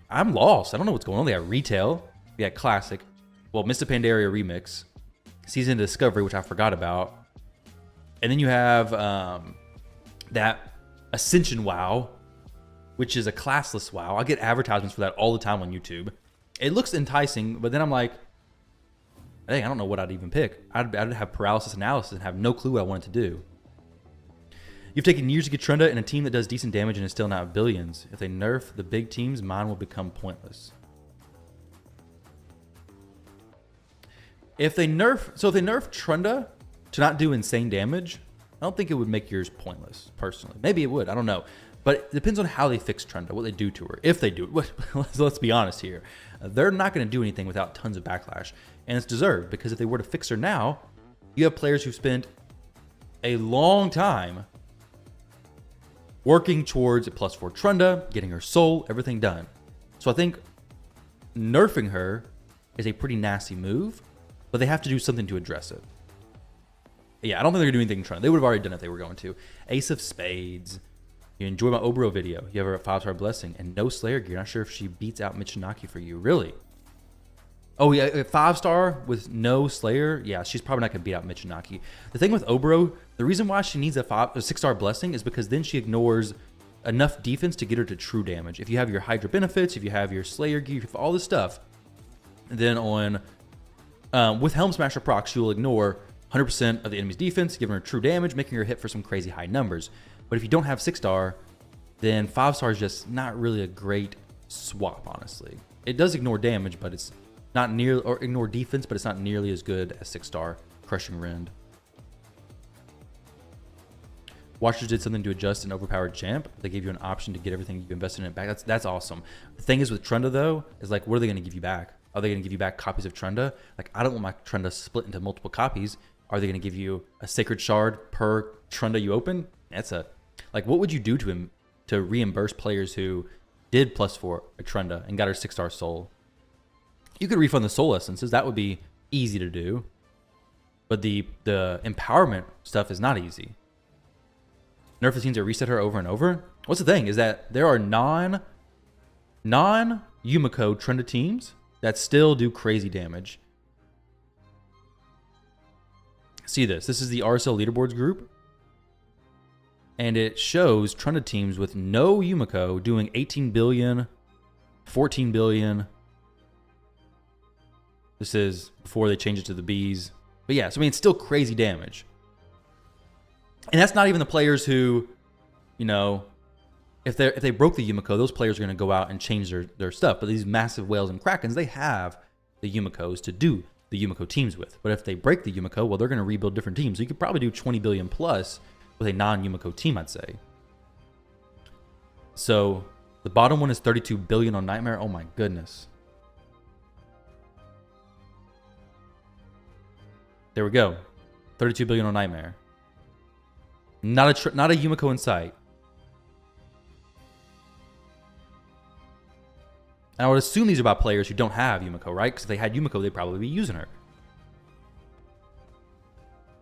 I'm lost. I don't know what's going on. They got retail. They got classic. Well, Mr. Pandaria Remix. Season of Discovery, which I forgot about. And then you have that Ascension WoW, which is a classless WoW. I get advertisements for that all the time on YouTube. It looks enticing, but then I'm like, dang, I don't know what I'd even pick. I'd have paralysis analysis and have no clue what I wanted to do. You've taken years to get Trunda in a team that does decent damage and is still not billions. If they nerf the big teams, mine will become pointless. If they nerf Trunda to not do insane damage, I don't think it would make yours pointless, personally. Maybe it would, I don't know. But it depends on how they fix Trunda, what they do to her. If they do it, let's be honest here. They're not going to do anything without tons of backlash. And it's deserved, because if they were to fix her now, you have players who spent a long time working towards a +4 Trunda, getting her soul, everything done. So I think nerfing her is a pretty nasty move, but they have to do something to address it. Yeah, I don't think they're going to do anything in Trunda. They would have already done it if they were going to. Ace of Spades. You enjoy my Oboro video. You have her 5-star blessing and no Slayer gear. Not sure if she beats out Michinaki for you. Really? Oh yeah, a 5-star with no Slayer. Yeah, she's probably not gonna beat out Michinaki. The thing with Oboro, the reason why she needs a 6-star blessing is because then she ignores enough defense to get her to true damage. If you have your Hydra benefits, if you have your Slayer gear, if all this stuff, then on with Helm Smasher proc, she will ignore 100% of the enemy's defense, giving her true damage, making her hit for some crazy high numbers. But if you don't have 6-star, then 5-star is just not really a great swap, honestly. It does ignore damage, but it's not near, or ignore defense, but it's not nearly as good as 6-star Crushing Rend. Watchers did something to adjust an overpowered champ. They gave you an option to get everything you invested in it back. That's awesome. The thing is with Trunda though, is like, what are they going to give you back? Are they going to give you back copies of Trunda? Like, I don't want my Trunda split into multiple copies. Are they going to give you a Sacred Shard per Trunda you open? That's a, like, what would you do to him to reimburse players who did +4 a Trunda and got her 6-star soul? You could refund the soul essences. That would be easy to do. But the empowerment stuff is not easy. Nerf the teams that reset her over and over. What's the thing is that there are non Yumiko Trunda teams that still do crazy damage. See this. This is the RSL leaderboards group. And it shows Trunda teams with no Yumiko doing 18 billion, 14 billion. This is before they change it to the Bs. But yeah, so I mean, it's still crazy damage. And that's not even the players who, you know, if they broke the Yumiko, those players are going to go out and change their stuff. But these massive whales and krakens, they have the Yumikos to do the Yumiko teams with. But if they break the Yumiko, well, they're going to rebuild different teams. So you could probably do 20 billion plus with a non-Yumiko team, I'd say. So the bottom one is 32 billion on Nightmare. Oh my goodness. There we go. 32 billion on Nightmare. Not a Yumiko in sight. And I would assume these are about players who don't have Yumiko, right? Because if they had Yumiko, they'd probably be using her.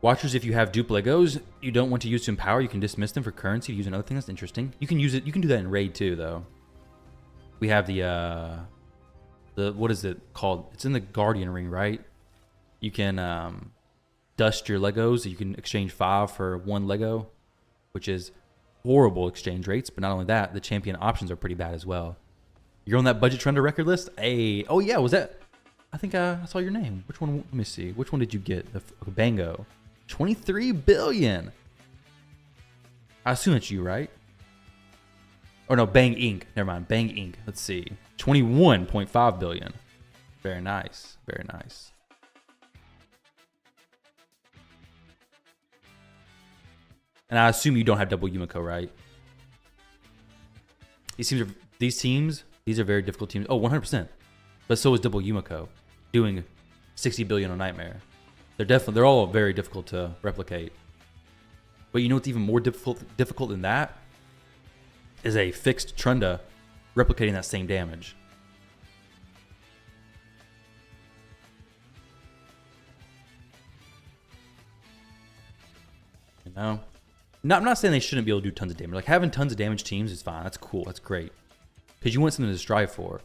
Watchers, if you have dupe Legos you don't want to use to empower, you can dismiss them for currency to use another thing. That's interesting. You can use it. You can do that in Raid too, though. We have the what is it called? It's in the Guardian ring, right? You can dust your Legos. You can exchange 5 for 1 Lego, which is horrible exchange rates. But not only that, the champion options are pretty bad as well. You're on that budget Trunda record list? Hey, oh yeah, was that? I think I saw your name. Which one? Let me see. Which one did you get? The Bango. 23 billion. I assume it's you, right? Or no, Bang Inc. Never mind. Bang Inc. Let's see. 21.5 billion. Very nice. Very nice. And I assume you don't have double Yumiko, right? These teams, these are very difficult teams. Oh, 100%. But so is double Yumiko, doing 60 billion on Nightmare. They're all very difficult to replicate. But you know what's even more difficult than that? Is a fixed Trunda replicating that same damage. You know? I'm not saying they shouldn't be able to do tons of damage. Like, having tons of damage teams is fine. That's cool. That's great. Because you want something to strive for.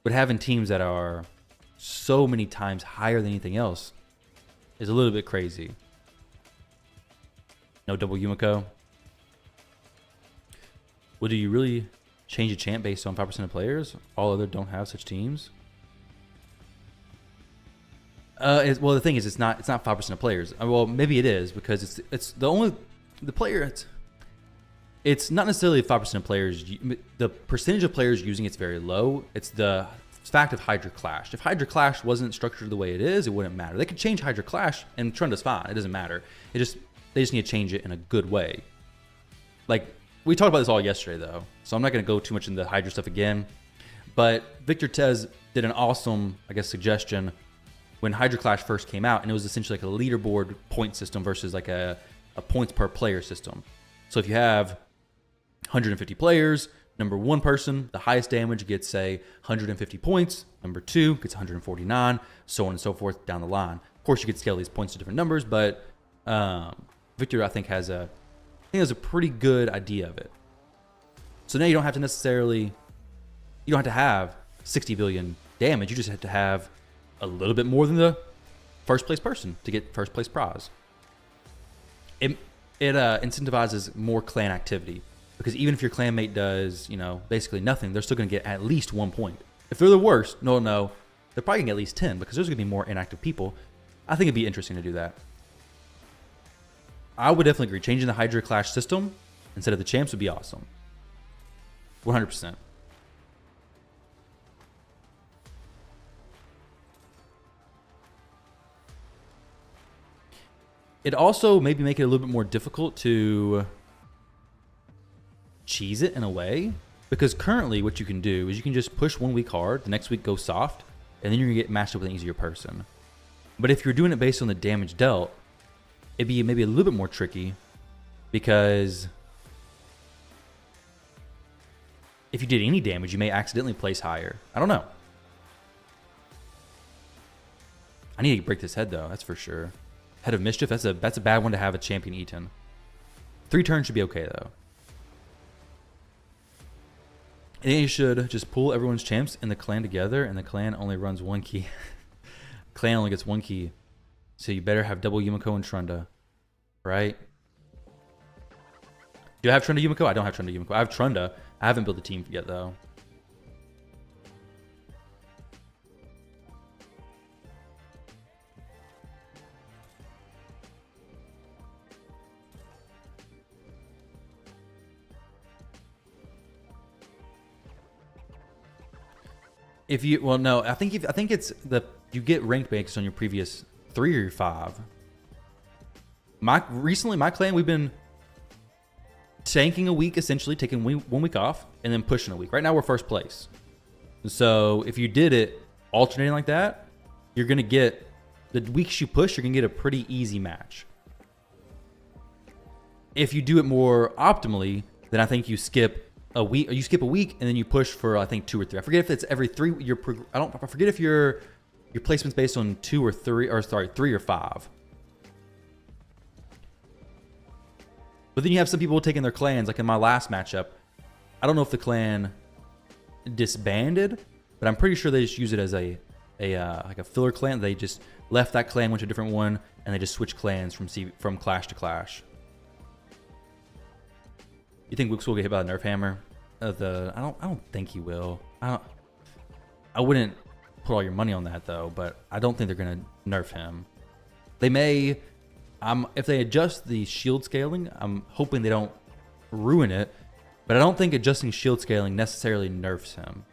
But having teams that are so many times higher than anything else is a little bit crazy. No double Yumiko. Well, do you really change a champ based on 5% of players? All other don't have such teams? Well, the thing is, it's not 5% of players. Well, maybe it is, because it's the player. It's not necessarily 5% of players. The percentage of players using it's very low. It's the fact of Hydra Clash. If Hydra Clash wasn't structured the way it is, it wouldn't matter. They could change Hydra Clash and Trunda's fine. It doesn't matter. They just need to change it in a good way. Like, we talked about this all yesterday, though, so I'm not going to go too much into the Hydra stuff again. But Victor Tez did an awesome, I guess, suggestion when Hydra Clash first came out, and it was essentially like a leaderboard point system versus like a points per player system. So if you have 150 players, number 1 person, the highest damage gets, say, 150 points. Number 2 gets 149, so on and so forth down the line. Of course, you could scale these points to different numbers, but Victor, I think, has a pretty good idea of it. So now you don't have to necessarily, you don't have to have 60 billion damage. You just have to have a little bit more than the first place person to get first place prize. It incentivizes more clan activity, because even if your clanmate does, you know, basically nothing, they're still going to get at least 1 point. If they're the worst, no, they're probably going to get at least 10, because there's going to be more inactive people. I think it'd be interesting to do that. I would definitely agree. Changing the Hydra Clash system instead of the champs would be awesome. 100%. It also maybe make it a little bit more difficult to cheese it in a way, because currently what you can do is you can just push 1 week hard, the next week go soft, and then you're gonna get matched up with an easier person. But if you're doing it based on the damage dealt, it'd be maybe a little bit more tricky, because if you did any damage, you may accidentally place higher. I don't know. I need to break this head though, that's for sure. Head of Mischief, that's a bad one to have a champion eaten. 3 turns should be okay though. And you should just pull everyone's champs in the clan together, and the clan only runs 1 key. Clan only gets 1 key. So you better have double Yumiko and Trunda. Right? Do I have Trunda Yumiko? I don't have Trunda Yumiko. I have Trunda. I haven't built the team yet though. If you, well, no, I think it's you get ranked based on your previous 3 or 5. Recently my clan, we've been tanking a week, essentially taking 1 week off and then pushing a week. Right now we're first place. So if you did it alternating like that, you're gonna get the weeks you push, you're gonna get a pretty easy match. If you do it more optimally, then I think you skip a week, or you skip a week and then you push for I think 2 or 3. I forget if it's every 3. I forget if your placement's based on 2 or 3, or sorry, 3 or 5. But then you have some people taking their clans, like in my last matchup. I don't know if the clan disbanded, but I'm pretty sure they just use it as a like a filler clan. They just left that clan, went to a different one, and they just switched clans from clash to clash. You think Wix will get hit by the nerf hammer? I don't think he will. I wouldn't put all your money on that though, but I don't think they're gonna nerf him. They may. If they adjust the shield scaling, I'm hoping they don't ruin it, but I don't think adjusting shield scaling necessarily nerfs him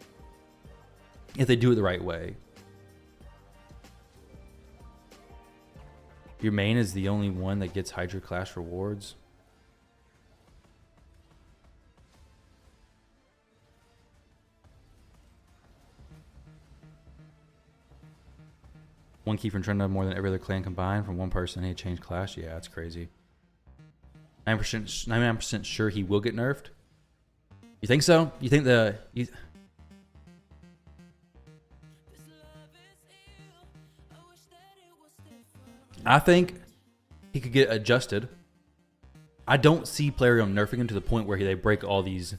if they do it the right way. Your main is the only one that gets Hydra Clash rewards. One key from Trenda more than every other clan combined from one person. He changed clash. Yeah, that's crazy. 99% sure he will get nerfed. You think so? You think I think he could get adjusted. I don't see Plarium nerfing him to the point where they break all these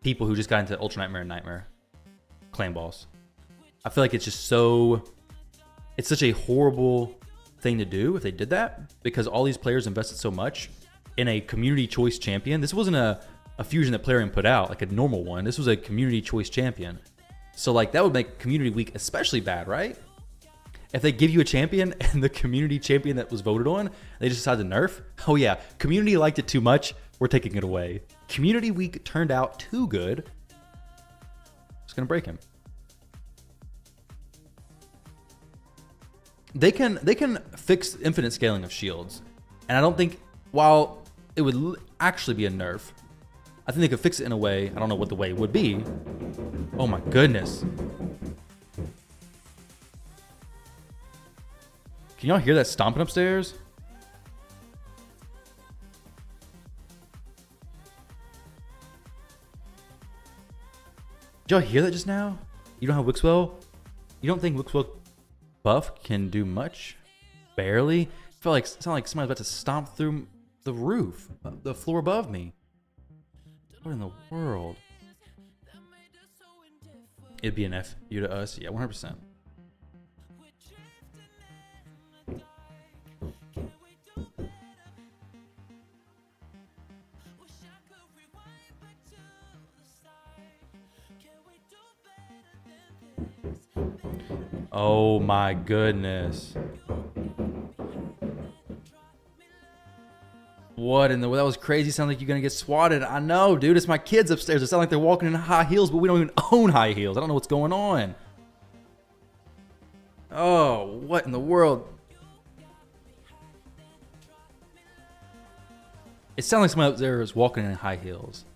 people who just got into Ultra Nightmare and Nightmare clan balls. I feel like it's just so... It's such a horrible thing to do if they did that, because all these players invested so much in a community choice champion. This wasn't a fusion that Plarium put out, like a normal one. This was a community choice champion. So like that would make community week especially bad, right? If they give you a champion and the community champion that was voted on, they just decide to nerf. Oh yeah, community liked it too much. We're taking it away. Community week turned out too good. It's gonna break him. They can fix infinite scaling of shields, and I don't think, while it would actually be a nerf, I think they could fix it in a way. I don't know what the way would be. Oh my goodness! Can y'all hear that stomping upstairs? Did y'all hear that just now? You don't have Wixwell? You don't think Wixwell buff can do much? Barely. I feel like it sounded like somebody's about to stomp through the roof, the floor above me. What in the world? It'd be an F you to us. Yeah, 100%. Oh my goodness. What in the world? That was crazy. Sounds like you're gonna get swatted. I know, dude. It's my kids upstairs. It sounds like they're walking in high heels, but we don't even own high heels. I don't know what's going on. Oh, what in the world? It sounds like someone up there is walking in high heels.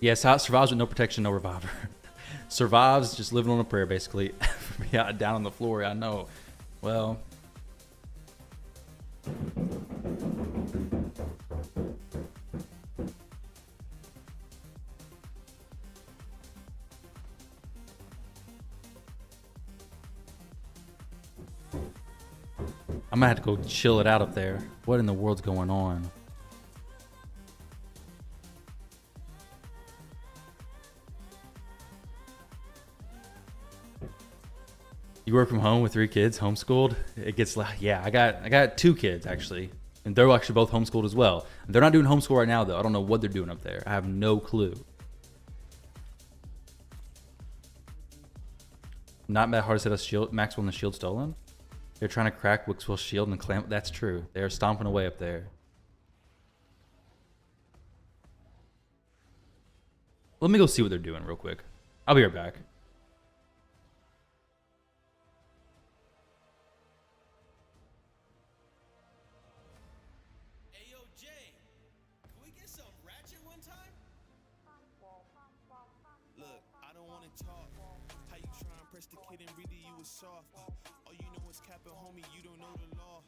Yes, how it survives with no protection, no reviver. Survives just living on a prayer, basically. Yeah, down on the floor. I know. Well. I'm gonna have to go chill it out up there. What in the world's going on? You work from home with 3 kids, homeschooled. It gets like, yeah, I got 2 kids actually, and they're actually both homeschooled as well. They're not doing homeschool right now though. I don't know what they're doing up there. I have no clue. Not that hard to set a shield, Maxwell and the shield stolen. They're trying to crack Wixwell's shield and clamp. That's true. They're stomping away up there. Let me go see what they're doing real quick. I'll be right back. Hey, yo, Jay, can we get some ratchet one time? Look, I don't want to talk. How you try and press the kid and really you was soft. All you know is capping, homie, you don't know the law.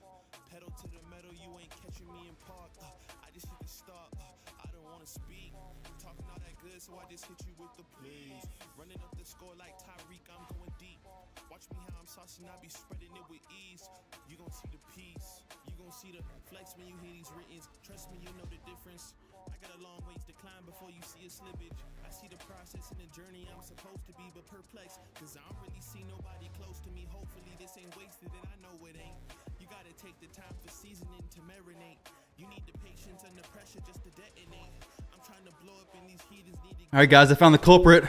Pedal to the metal, you ain't catching me in park. I just hit the stop. I don't want to speak. Talking all that good, so I just hit you with the please. Running up the score like Tyreek, I'm going deep. Watch me how I'm saucing, I be spreading it with ease. You gon' see the peace. You gon' see the flex when you hear these writtens. Trust me, you know the difference. I got a long ways to climb before you see a slippage. I see the process and the journey I'm supposed to be, but perplexed. Cause I don't really see nobody close to me. Hopefully this ain't wasted and I know it ain't. You gotta take the time for seasoning to marinate. You need the patience under pressure just to detonate. I'm trying to blow up in these heathens. All right, guys, I found the culprit.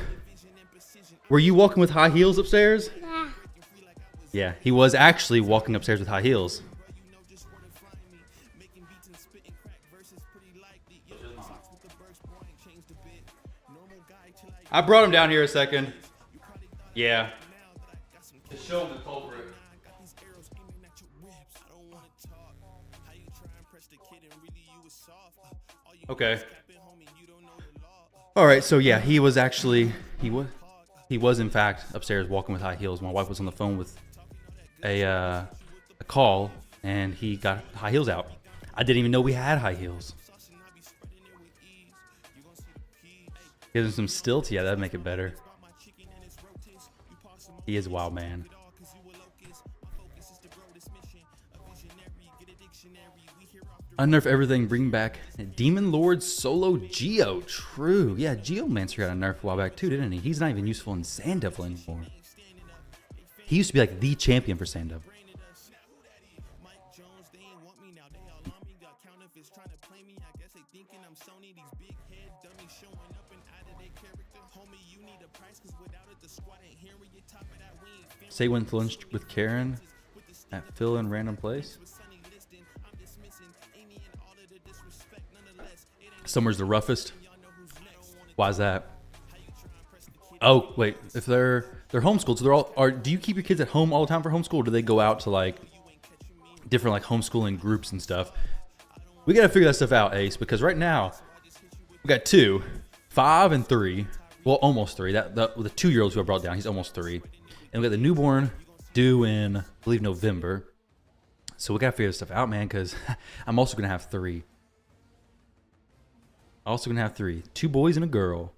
Were you walking with high heels upstairs? Yeah, he was actually walking upstairs with high heels. I brought him down here a second. Yeah. To show him the culprit. Okay. All right, so yeah, he was in fact upstairs walking with high heels. My wife was on the phone with a call, and he got high heels out. I didn't even know we had high heels. Give him some stilts, yeah, that'd make it better. He is a wild man. Unnerf everything, bring back Demon Lord Solo Geo. True. Yeah, Geomancer got a nerf a while back too, didn't he? He's not even useful in Sand Devil anymore. He used to be like the champion for Sand Devil. Say when flinched with Karen at fill in random place. Summer's the roughest. Why is that? Oh, wait. If they're homeschooled, so they're all do you keep your kids at home all the time for homeschool, or do they go out to like different like homeschooling groups and stuff? We gotta figure that stuff out, Ace, because right now we got 2, 5 and 3. Well, almost 3. That the 2-year-old who I brought down, he's almost 3. And we got the newborn due in, I believe, November. So we gotta figure this stuff out, man, because I'm also gonna have 3. Also gonna have 3. 2 boys and a girl.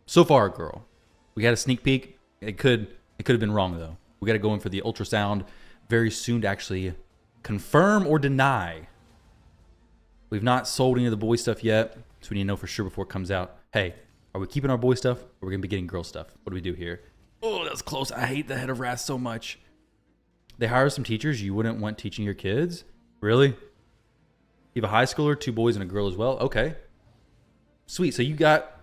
So far, a girl. We got a sneak peek. It could have been wrong though. We got to go in for the ultrasound very soon to actually confirm or deny. We've not sold any of the boy stuff yet, so we need to know for sure before it comes out. Hey, Are we keeping our boy stuff, or are we going to be getting girl stuff? What do we do here? Oh, that's close. I hate the head of wrath so much. They hire some teachers you wouldn't want teaching your kids? Really? You have a high schooler, 2 boys, and a girl as well? Okay. Sweet. So you got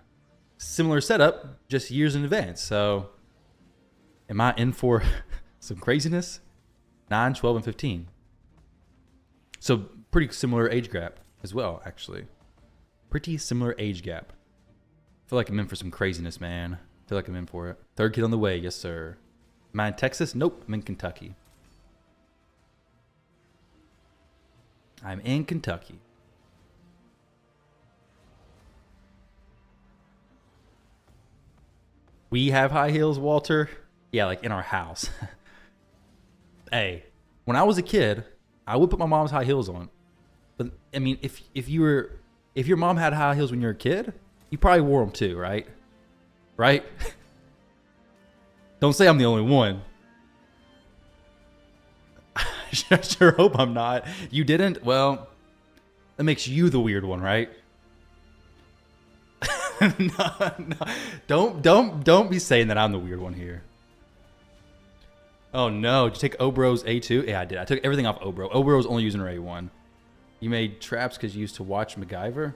similar setup, just years in advance. So am I in for some craziness? 9, 12, and 15. So pretty similar age gap as well, actually. Pretty similar age gap. I feel like I'm in for some craziness, man. I feel like I'm in for it. 3rd kid on the way. Yes, sir. Am I in Texas? Nope. I'm in Kentucky. I'm in Kentucky. We have high heels, Walter. Yeah, like in our house. Hey, when I was a kid, I would put my mom's high heels on. But I mean, if your mom had high heels when you were a kid, you probably wore them too, right? Right? Don't say I'm the only one. I sure hope I'm not. You didn't? Well, that makes you the weird one, right? No. Don't be saying that I'm the weird one here. Oh no, did you take Oboro's A2? Yeah, I did. I took everything off Oboro. Oboro's only using her A1. You made traps because you used to watch MacGyver?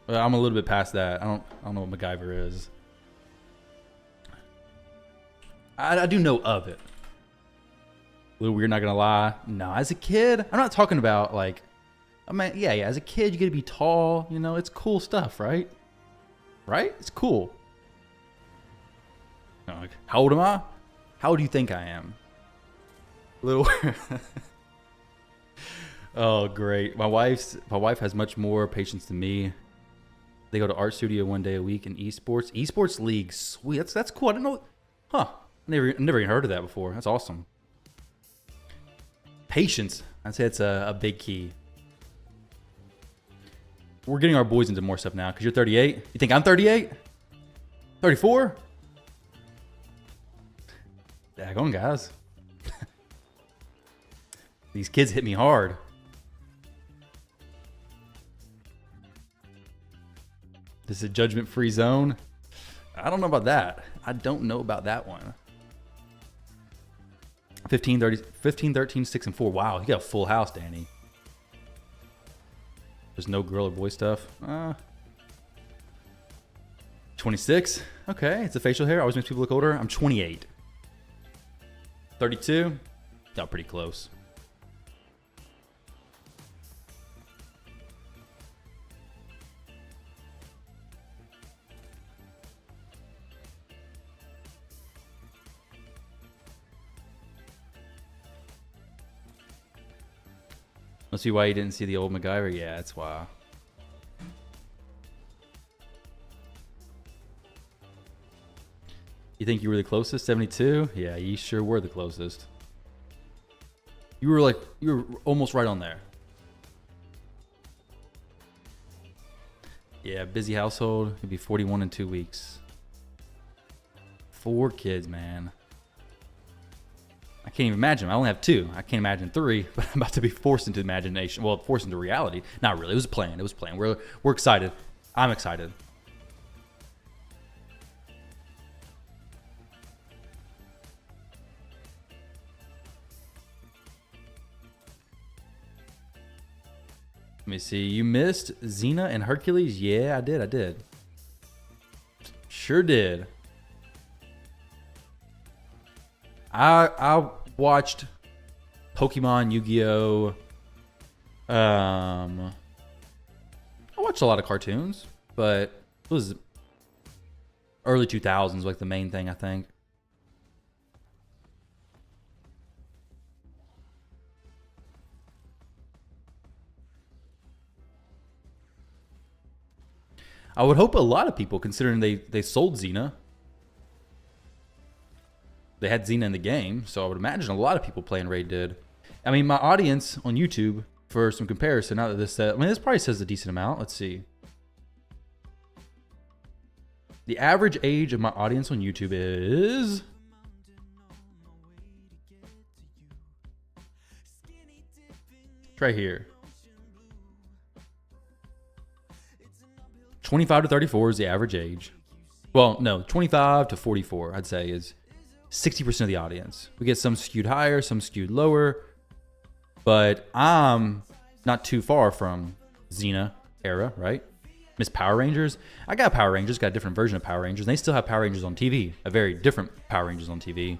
Well, I'm a little bit past that. I don't know what MacGyver is. I do know of it. A little weird, not gonna lie. No, as a kid, I'm not talking about like, I mean, yeah. As a kid, you get to be tall. You know, it's cool stuff, right? Right? It's cool. No, like, how old am I? How old do you think I am? Little. Oh, great. My wife has much more patience than me. They go to art studio 1 day a week in esports. Esports league, sweet. That's cool. I didn't know. Huh? Never even heard of that before. That's awesome. Patience. I'd say it's a big key. We're getting our boys into more stuff now because you're 38. You think I'm 38? 34? Daggone, guys. These kids hit me hard. This is a judgment-free zone. I don't know about that. I don't know about that one. 15, 13, 6, and 4. Wow, you got a full house, Danny. There's no girl or boy stuff. 26. Okay, it's the facial hair. Always makes people look older. I'm 28. 32. Got pretty close. Let's see why you didn't see the old MacGyver. Yeah, that's why. You think you were the closest? 72? Yeah, you sure were the closest. You were almost right on there. Yeah, busy household. Could be 41 in 2 weeks. 4 kids, man. I can't even imagine. I only have 2. I can't imagine 3, but I'm about to be forced into imagination. Well, forced into reality. Not really. It was planned. It was planned. We're excited. I'm excited. Let me see. You missed Xena and Hercules? Yeah, I did. Sure did. I watched Pokemon, Yu-Gi-Oh. I watched a lot of cartoons, but it was early 2000s, like the main thing, I think. I would hope a lot of people, considering they sold Xena. They had Xena in the game, so I would imagine a lot of people playing Raid did. I mean, my audience on YouTube, for some comparison, now that this says, I mean, this probably says a decent amount. Let's see. The average age of my audience on YouTube is... It's right here. 25 to 34 is the average age. Well, no, 25 to 44, I'd say, is 60% of the audience. We get some skewed higher, some skewed lower, but I'm not too far from Xena era, right? Miss Power Rangers. I got Power Rangers, got a different version of Power Rangers. And they still have Power Rangers on TV, a very different Power Rangers on TV.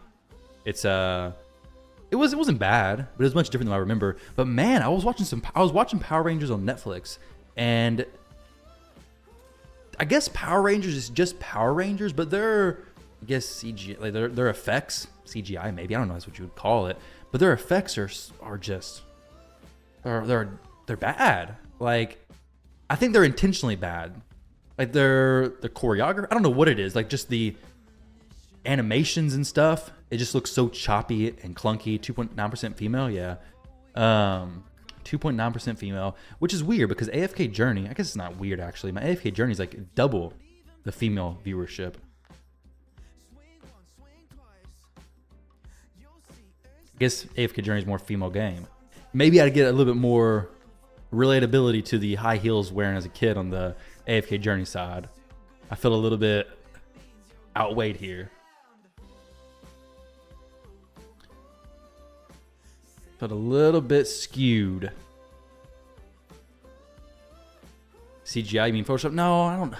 It wasn't bad, but it was much different than I remember. But man, I was watching Power Rangers on Netflix, and I guess Power Rangers is just Power Rangers, but they're, I guess, CGI, like their effects, CGI maybe, I don't know that's what you would call it, but their effects are just they're bad. Like, I think they're intentionally bad. Like the choreography, I don't know what it is. Like just the animations and stuff, it just looks so choppy and clunky. 2.9% female, yeah. 2.9% female, which is weird because AFK Journey, I guess it's not weird actually. My AFK Journey is like double the female viewership. I guess AFK Journey is more female game. Maybe I'd get a little bit more relatability to the high heels wearing as a kid on the AFK Journey side. I feel a little bit outweighed here. Felt a little bit skewed. CGI, you mean Photoshop? No,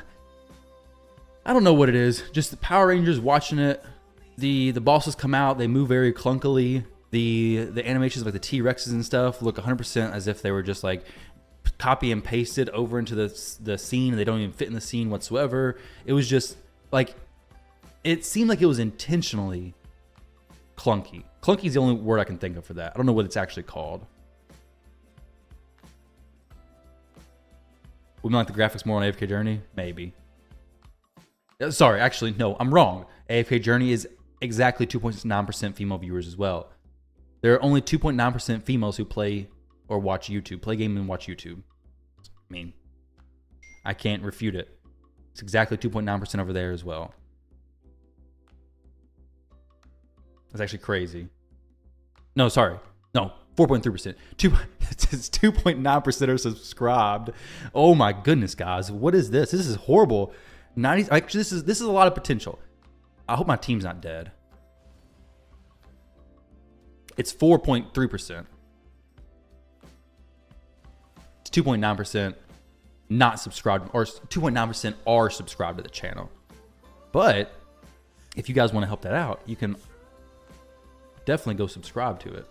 I don't know what it is. Just the Power Rangers, watching it. The bosses come out, they move very clunkily. The animations like the T-Rexes and stuff look 100% as if they were just like copy and pasted over into the scene, and they don't even fit in the scene whatsoever. It was just like, it seemed like it was intentionally clunky. Clunky is the only word I can think of for that. I don't know what it's actually called. Would you like the graphics more on AFK Journey? Maybe. Sorry, actually, no, I'm wrong. AFK Journey is exactly 2.9% female viewers as well. There are only 2.9% females who play or watch YouTube. Play game and watch YouTube. I mean, I can't refute it. It's exactly 2.9% over there as well. That's actually crazy. No, sorry. No, 4.3%. It's 2.9% are subscribed. Oh my goodness, guys. What is this? This is horrible. 90. Actually, this is a lot of potential. I hope my team's not dead. It's 4.3%. It's 2.9% not subscribed, or 2.9% are subscribed to the channel. But if you guys want to help that out, you can definitely go subscribe to it.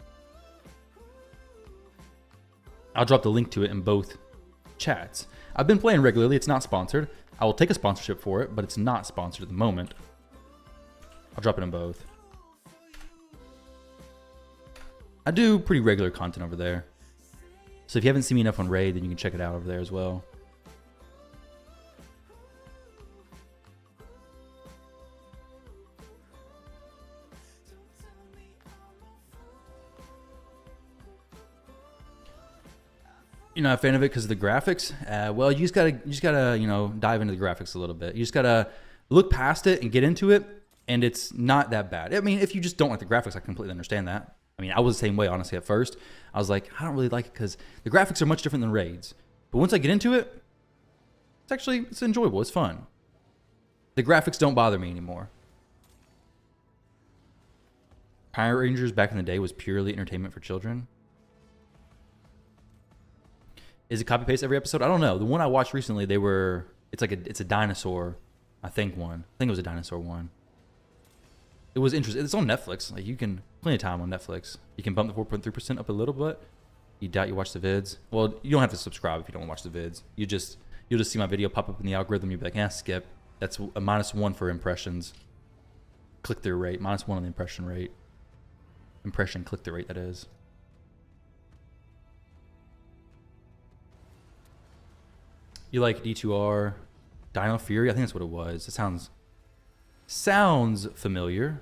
I'll drop the link to it in both chats. I've been playing regularly. It's not sponsored. I will take a sponsorship for it, but it's not sponsored at the moment. I'll drop it in both. I do pretty regular content over there. So if you haven't seen me enough on Raid, then you can check it out over there as well. You're not a fan of it because of the graphics? Well, you just gotta dive into the graphics a little bit. You just gotta look past it and get into it, and it's not that bad. I mean, if you just don't like the graphics, I completely understand that. I mean, I was the same way, honestly, at first. I was like, I don't really like it because the graphics are much different than Raids. But once I get into it, it's enjoyable. It's fun. The graphics don't bother me anymore. Power Rangers back in the day was purely entertainment for children. Is it copy paste every episode? I don't know. The one I watched recently, it's a dinosaur, I think it was a dinosaur one. It was interesting. It's on Netflix. Like, you can, plenty of time on Netflix. You can bump the 4.3% up a little bit. You doubt you watch the vids. Well, you don't have to subscribe if you don't watch the vids. You'll just see my video pop up in the algorithm. You'll be like, skip. That's a -1 for impressions. Click-through rate. -1 on the impression rate. Impression click-through rate, that is. You like D2R? Dino Fury? I think that's what it was. It sounds familiar.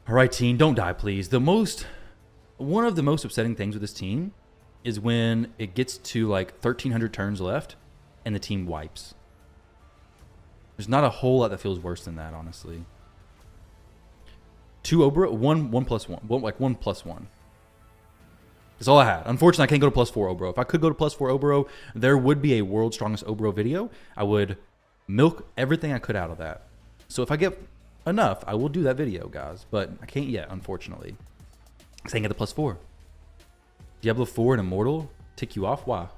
All right, team, don't die, please. One of the most upsetting things with this team is when it gets to like 1,300 turns left and the team wipes. There's not a whole lot that feels worse than that, honestly. 2 Oboro, 1+1, like 1+1. That's all I had. Unfortunately, I can't go to +4 Oboro. If I could go to +4 Oboro, there would be a World's Strongest Oboro video. I would milk everything I could out of that. So if I get enough, I will do that video, guys. But I can't yet, unfortunately. Because I ain't get the +4. Diablo 4 and Immortal tick you off? Why?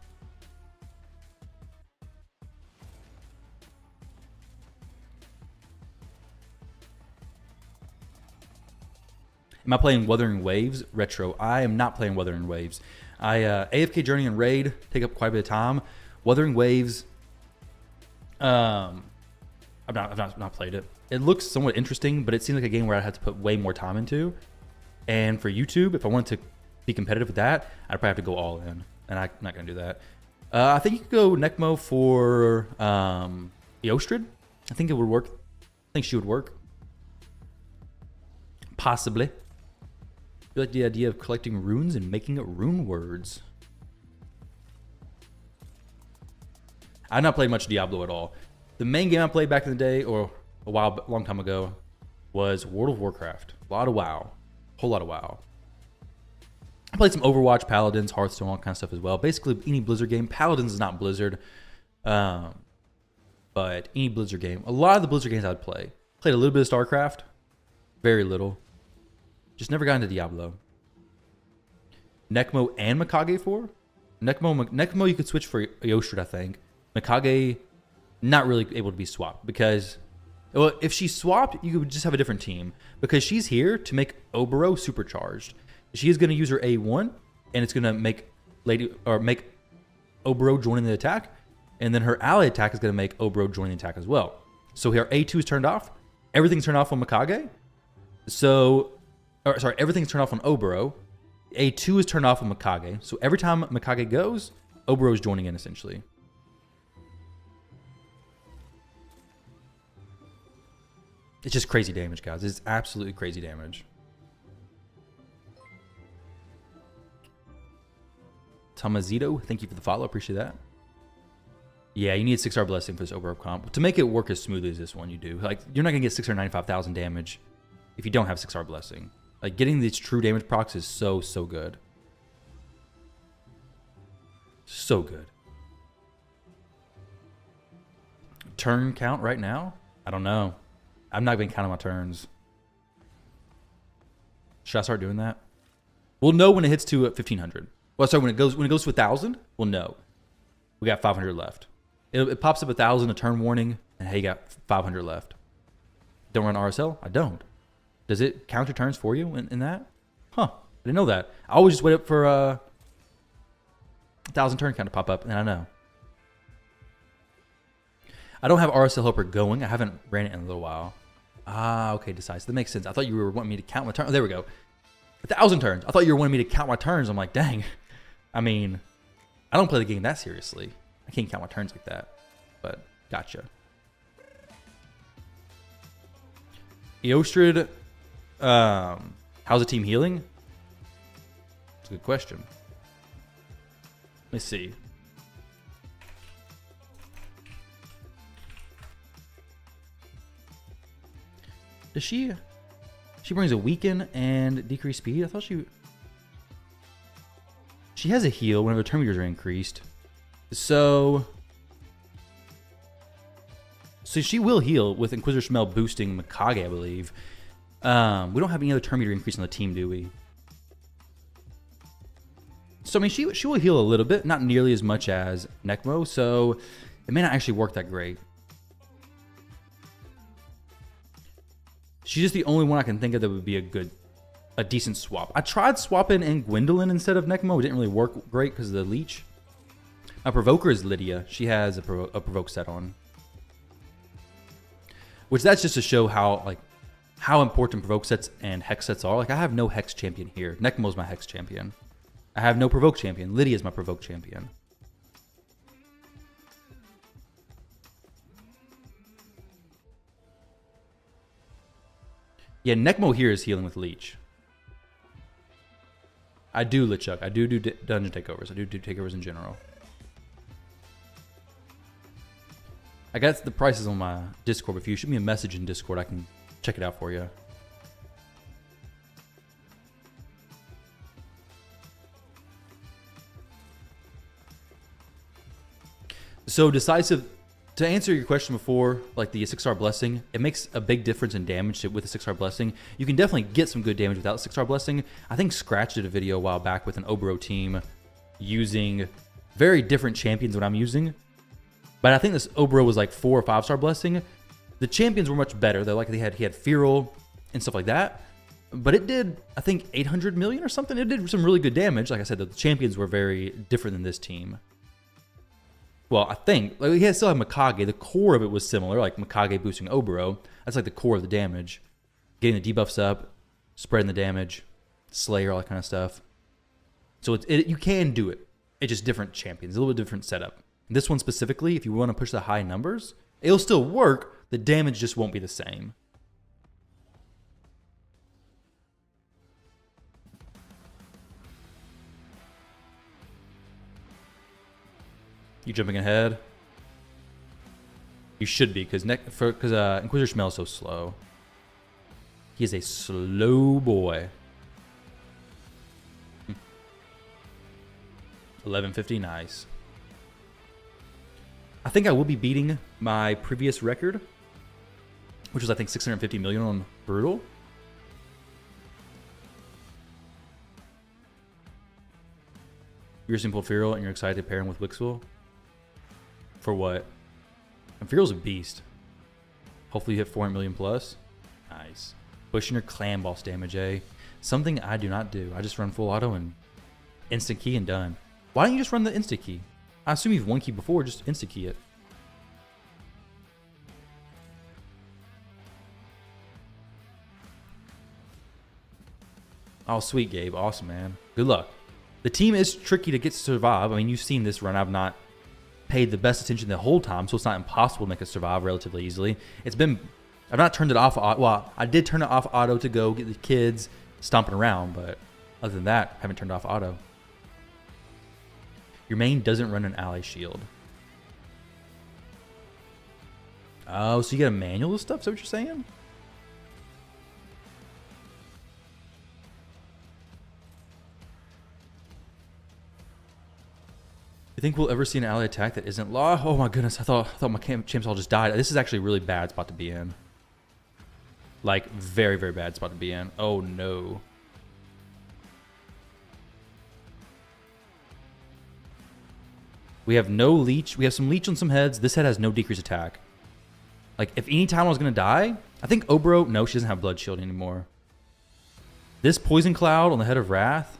Am I playing Wuthering Waves Retro? I am not playing Wuthering Waves. AFK Journey and Raid take up quite a bit of time. Wuthering Waves, I've not played it. It looks somewhat interesting, but it seems like a game where I had to put way more time into. And for YouTube, if I wanted to be competitive with that, I'd probably have to go all in, and I'm not gonna do that. I think you could go Necmo for Eostrid. I think it would work. I think she would work. Possibly. You like the idea of collecting runes and making rune words? I've not played much Diablo at all. The main game I played back in the day, or a long time ago, was World of Warcraft. A lot of WoW. Whole lot of WoW. I played some Overwatch, Paladins, Hearthstone, all kind of stuff as well. Basically, any Blizzard game. Paladins is not Blizzard. But any Blizzard game. A lot of the Blizzard games I'd play. Played a little bit of StarCraft. Very little. Just never got into Diablo. Necmo and Mikage for? Necmo you could switch for Eostrid, I think. Mikage, not really able to be swapped. Because, well, if she's swapped, you would just have a different team. Because she's here to make Oboro supercharged. She is going to use her A1, and it's going to make Oboro join in the attack, and then her ally attack is going to make Oboro join the attack as well. So here A2 is turned off. Everything's turned off on Mikage. Everything's turned off on Oboro. A2 is turned off on Mikage. So every time Mikage goes, Oboro is joining in essentially. It's just crazy damage, guys. It's absolutely crazy damage. Tomazito, thank you for the follow. Appreciate that. Yeah, you need 6-star blessing for this Oboro comp. To make it work as smoothly as this one, you do. Like, you're not going to get 695,000 damage if you don't have 6-star blessing. Like, getting these true damage procs is so, so good. So good. Turn count right now? I don't know. I'm not even counting my turns. Should I start doing that? We'll know when it hits to 1,500. Well, sorry, when it goes to 1,000, we'll know. We got 500 left. It pops up 1,000, a turn warning, and hey, you got 500 left. Don't run RSL? I don't. Does it count your turns for you in that? Huh. I didn't know that. I always just wait up for 1,000 turn count to pop up, and I know. I don't have RSL Helper going. I haven't ran it in a little while. Ah, okay, decisive. That makes sense. I thought you were wanting me to count my turns. Oh, there we go. 1,000 turns. I thought you were wanting me to count my turns. I'm like, dang. I mean, I don't play the game that seriously. I can't count my turns like that. But, gotcha. Eostrid, how's the team healing? That's a good question. Let's see. Does she brings a weaken and decreased speed? I thought she has a heal whenever turn meters are increased. So she will heal with Inquisitor Smell boosting Mikage, I believe. We don't have any other turn meter increase on the team, do we? So I mean, she will heal a little bit, not nearly as much as Necmo, so it may not actually work that great. She's just the only one I can think of that would be a decent swap. I tried swapping in Gwendolyn instead of Necmo. It didn't really work great because of the leech. My Provoker is Lydia. She has a Provoke set on. Which that's just to show how important Provoke sets and Hex sets are. Like, I have no Hex champion here. Necmo's my Hex champion. I have no Provoke champion. Lydia's my Provoke champion. Yeah, Necmo here is healing with Leech. I do LeChuck. I do dungeon takeovers. I do takeovers in general. I got the prices on my Discord. If you shoot me a message in Discord, I can check it out for you. So decisive. To answer your question before, like the 6-star blessing, it makes a big difference in damage with the 6-star blessing. You can definitely get some good damage without 6-star blessing. I think Scratch did a video a while back with an Oboro team using very different champions than what I'm using. But I think this Oboro was like 4 or 5-star blessing. The champions were much better. They're like he had Feral and stuff like that. But it did, I think, 800 million or something. It did some really good damage. Like I said, the champions were very different than this team. Well, I think like he still had Mikage. The core of it was similar, like Mikage boosting Oboro. That's like the core of the damage. Getting the debuffs up, spreading the damage, Slayer, all that kind of stuff. So you can do it. It's just different champions, a little bit different setup. This one specifically, if you want to push the high numbers, it'll still work. The damage just won't be the same. You jumping ahead? You should be, because Inquisitor Smell is so slow. He is a slow boy. 1150, nice. I think I will be beating my previous record, which was I think 650 million on Brutal. You're simple Feral and you're excited to pair him with Wixwell? For what? And Feral's a beast. Hopefully you hit 400 million plus. Nice. Pushing your clan boss damage, eh? Something I do not do. I just run full auto and instant key and done. Why don't you just run the instant key? I assume you've one key before, just instant key it. Oh, sweet, Gabe. Awesome, man. Good luck. The team is tricky to get to survive. I mean, you've seen this run. I've not paid the best attention the whole time, so it's not impossible to make it survive relatively easily. I've not turned it off. Well, I did turn it off auto to go get the kids stomping around, but other than that, I haven't turned off auto. Your main doesn't run an ally shield. Oh, so you get a manual of stuff? Is that what you're saying? You think we'll ever see an ally attack that isn't law? Oh my goodness, I thought my champs all just died. This is actually a really bad spot to be in. Like, very, very bad spot to be in. Oh no. We have no leech. We have some leech on some heads. This head has no decreased attack. Like, if any time I was going to die, I think Oboro, no, she doesn't have blood shield anymore. This poison cloud on the head of Wrath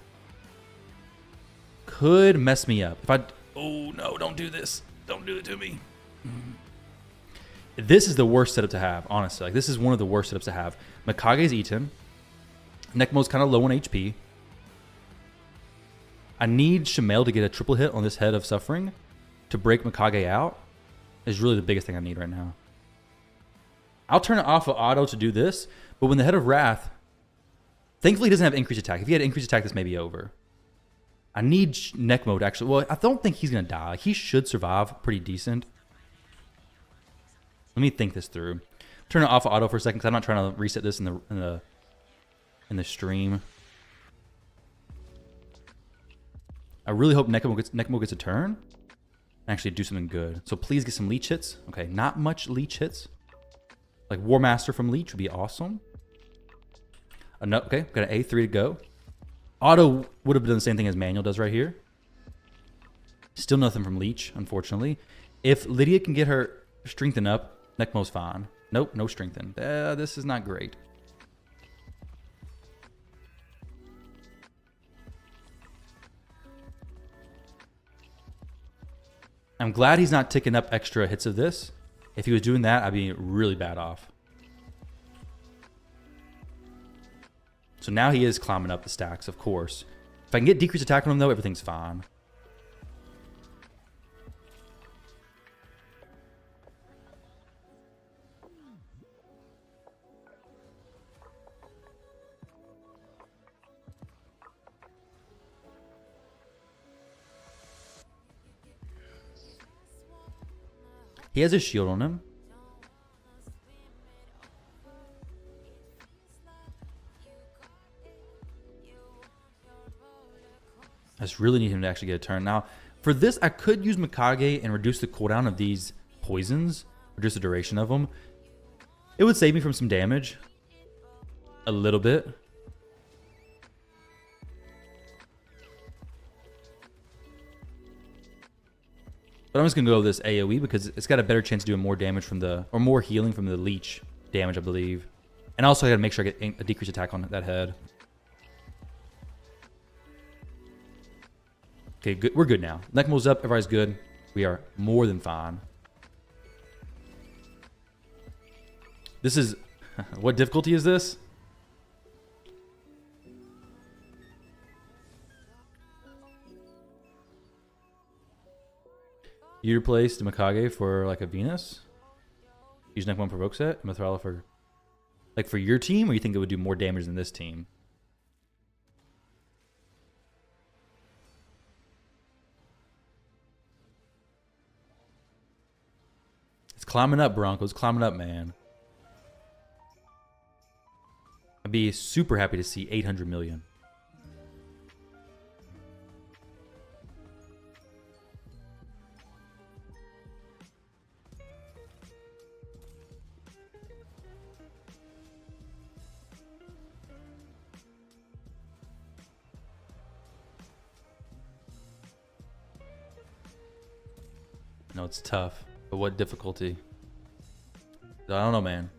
could mess me up. Oh no, don't do this. Don't do it to me. This is the worst setup to have, honestly. Like, this is one of the worst setups to have. Mikage's eaten. Nekmo's kind of low on HP. I need Shemel to get a triple hit on this head of Suffering to break Mikage out. Is really the biggest thing I need right now. I'll turn it off of auto to do this, but when the head of Wrath, thankfully he doesn't have increased attack. If he had increased attack, this may be over. I need Nekmo to actually, well, I don't think he's going to die. Like, he should survive pretty decent. Let me think this through. Turn it off of auto for a second because I'm not trying to reset this in the stream. I really hope Nekmo gets a turn and actually do something good. So please get some leech hits. Okay, not much leech hits. Like War Master from Leech would be awesome. Okay, got an A3 to go. Auto would have done the same thing as Manual does right here. Still nothing from Leech, unfortunately. If Lydia can get her strengthen up, Nekmo's fine. Nope, no strengthen. This is not great. I'm glad he's not ticking up extra hits of this. If he was doing that, I'd be really bad off. So now he is climbing up the stacks, of course. If I can get decreased attack on him, though, everything's fine. He has a shield on him. I just really need him to actually get a turn. Now, For this, I could use Mikage and reduce the cooldown of these poisons, reduce the duration of them. It would save me from some damage. A little bit. But I'm just going to go with this AoE because it's got a better chance of doing more damage from the, or more healing from the leech damage, I believe. And also I got to make sure I get a decreased attack on that head. Okay, good. We're good now. Nekmo's up. Everybody's good. We are more than fine. This is... What difficulty is this? You replaced Mikage for like a Venus? Use Nekmo provoke set? Mithrala for... Like for your team, or you think it would do more damage than this team? It's climbing up, Broncos. Climbing up, man. I'd be super happy to see 800 million. No, it's tough. But what difficulty? I don't know, man.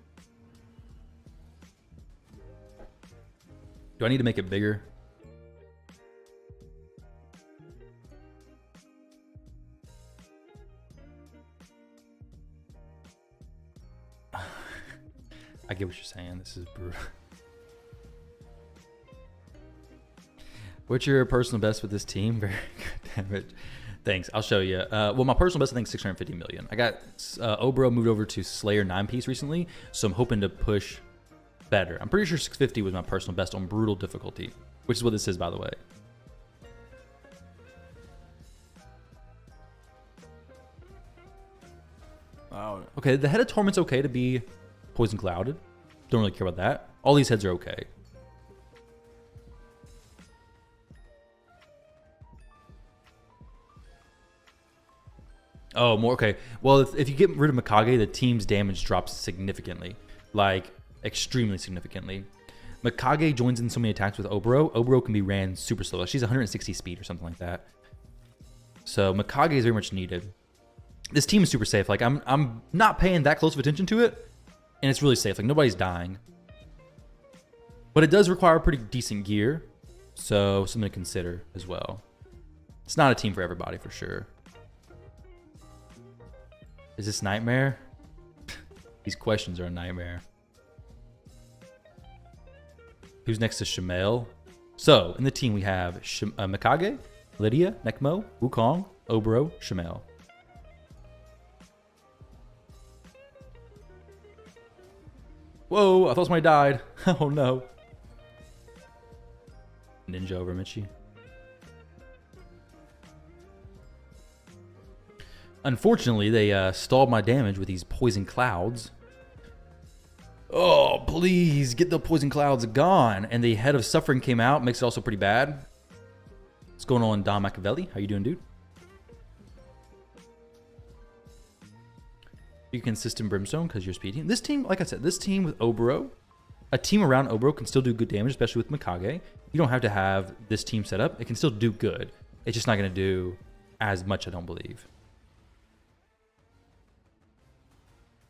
Do I need to make it bigger? I get what you're saying. This is brutal. What's your personal best with this team? Very good damage. Thanks. I'll show you. Well, my personal best, I think, 650 million. I got Oboro moved over to Slayer 9-piece recently, so I'm hoping to push better. I'm pretty sure 650 was my personal best on brutal difficulty, which is what this is, by the way. Wow. Okay, the head of Torment's okay to be poison clouded. Don't really care about that. All these heads are okay. Oh, more okay. Well, if you get rid of Mikage, the team's damage drops significantly, like extremely significantly. Mikage joins in so many attacks with Oboro. Oboro can be ran super slow. Like she's 160 speed or something like that. So Mikage is very much needed. This team is super safe. Like I'm not paying that close of attention to it, and it's really safe. Like nobody's dying, but it does require pretty decent gear, so something to consider as well. It's not a team for everybody for sure. Is this nightmare? These questions are a nightmare. Who's next to Shamael? So, in the team we have Mikage, Lydia, Nekmo, Wukong, Oboro, Shamael. Whoa, I thought somebody died. Oh no. Ninja over Michi. Unfortunately, they stalled my damage with these poison clouds. Oh, please get the poison clouds gone. And the head of suffering came out. Makes it also pretty bad. What's going on, Don Machiavelli? How you doing, dude? You can system Brimstone because you're speeding. This team, like I said, this team with Oboro, a team around Oboro can still do good damage, especially with Mikage. You don't have to have this team set up. It can still do good. It's just not going to do as much, I don't believe.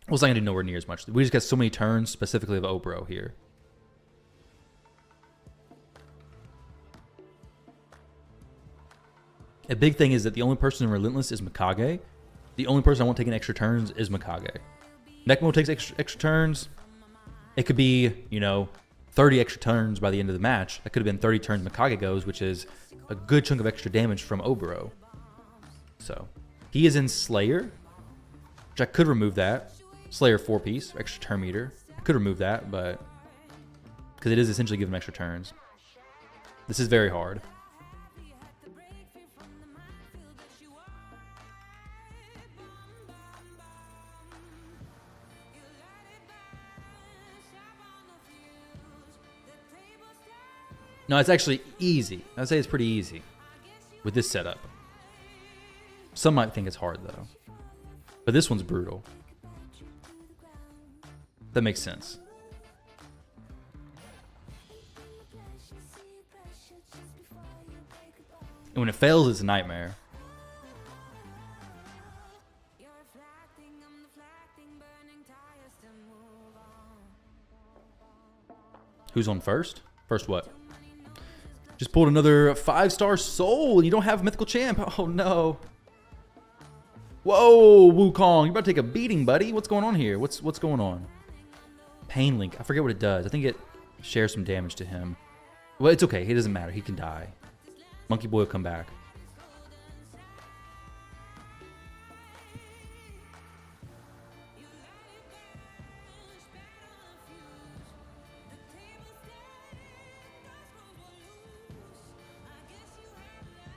Well, it's not going to do nowhere near as much. We just got so many turns, specifically of Oboro here. A big thing is that the only person in Relentless is Mikage. The only person I won't take in extra turns is Mikage. Nekmo takes extra turns. It could be, you know, 30 extra turns by the end of the match. That could have been 30 turns Mikage goes, which is a good chunk of extra damage from Oboro. So, he is in Slayer, which I could remove that. Slayer 4-piece, extra turn meter. I could remove that, but because it is essentially giving him extra turns. This is very hard. No, it's actually easy. I'd say it's pretty easy with this setup. Some might think it's hard, though. But this one's brutal. That makes sense. And when it fails, it's a nightmare. Who's on first? First what? Just pulled another 5-star soul and you don't have mythical champ. Oh no. Whoa, Wukong, you're about to take a beating, buddy. What's going on here? What's going on? Pain Link. I forget what it does. I think it shares some damage to him. Well, it's okay. It doesn't matter. He can die. Monkey Boy will come back.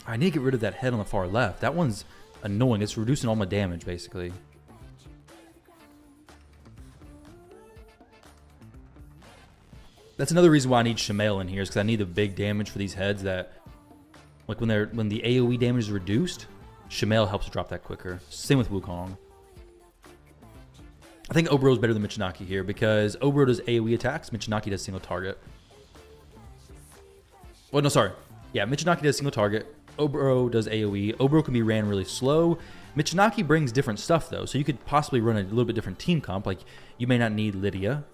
I need to get rid of that head on the far left. That one's annoying. It's reducing all my damage, basically. That's another reason why I need Shamail in here, is because I need the big damage for these heads that, like when the AoE damage is reduced, Shamail helps drop that quicker. Same with Wukong. I think Oboro is better than Michinaki here because Oboro does AoE attacks, Michinaki does single target. Well, no, sorry. Yeah, Michinaki does single target. Oboro does AoE. Oboro can be ran really slow. Michinaki brings different stuff, though. So you could possibly run a little bit different team comp. Like, you may not need Lydia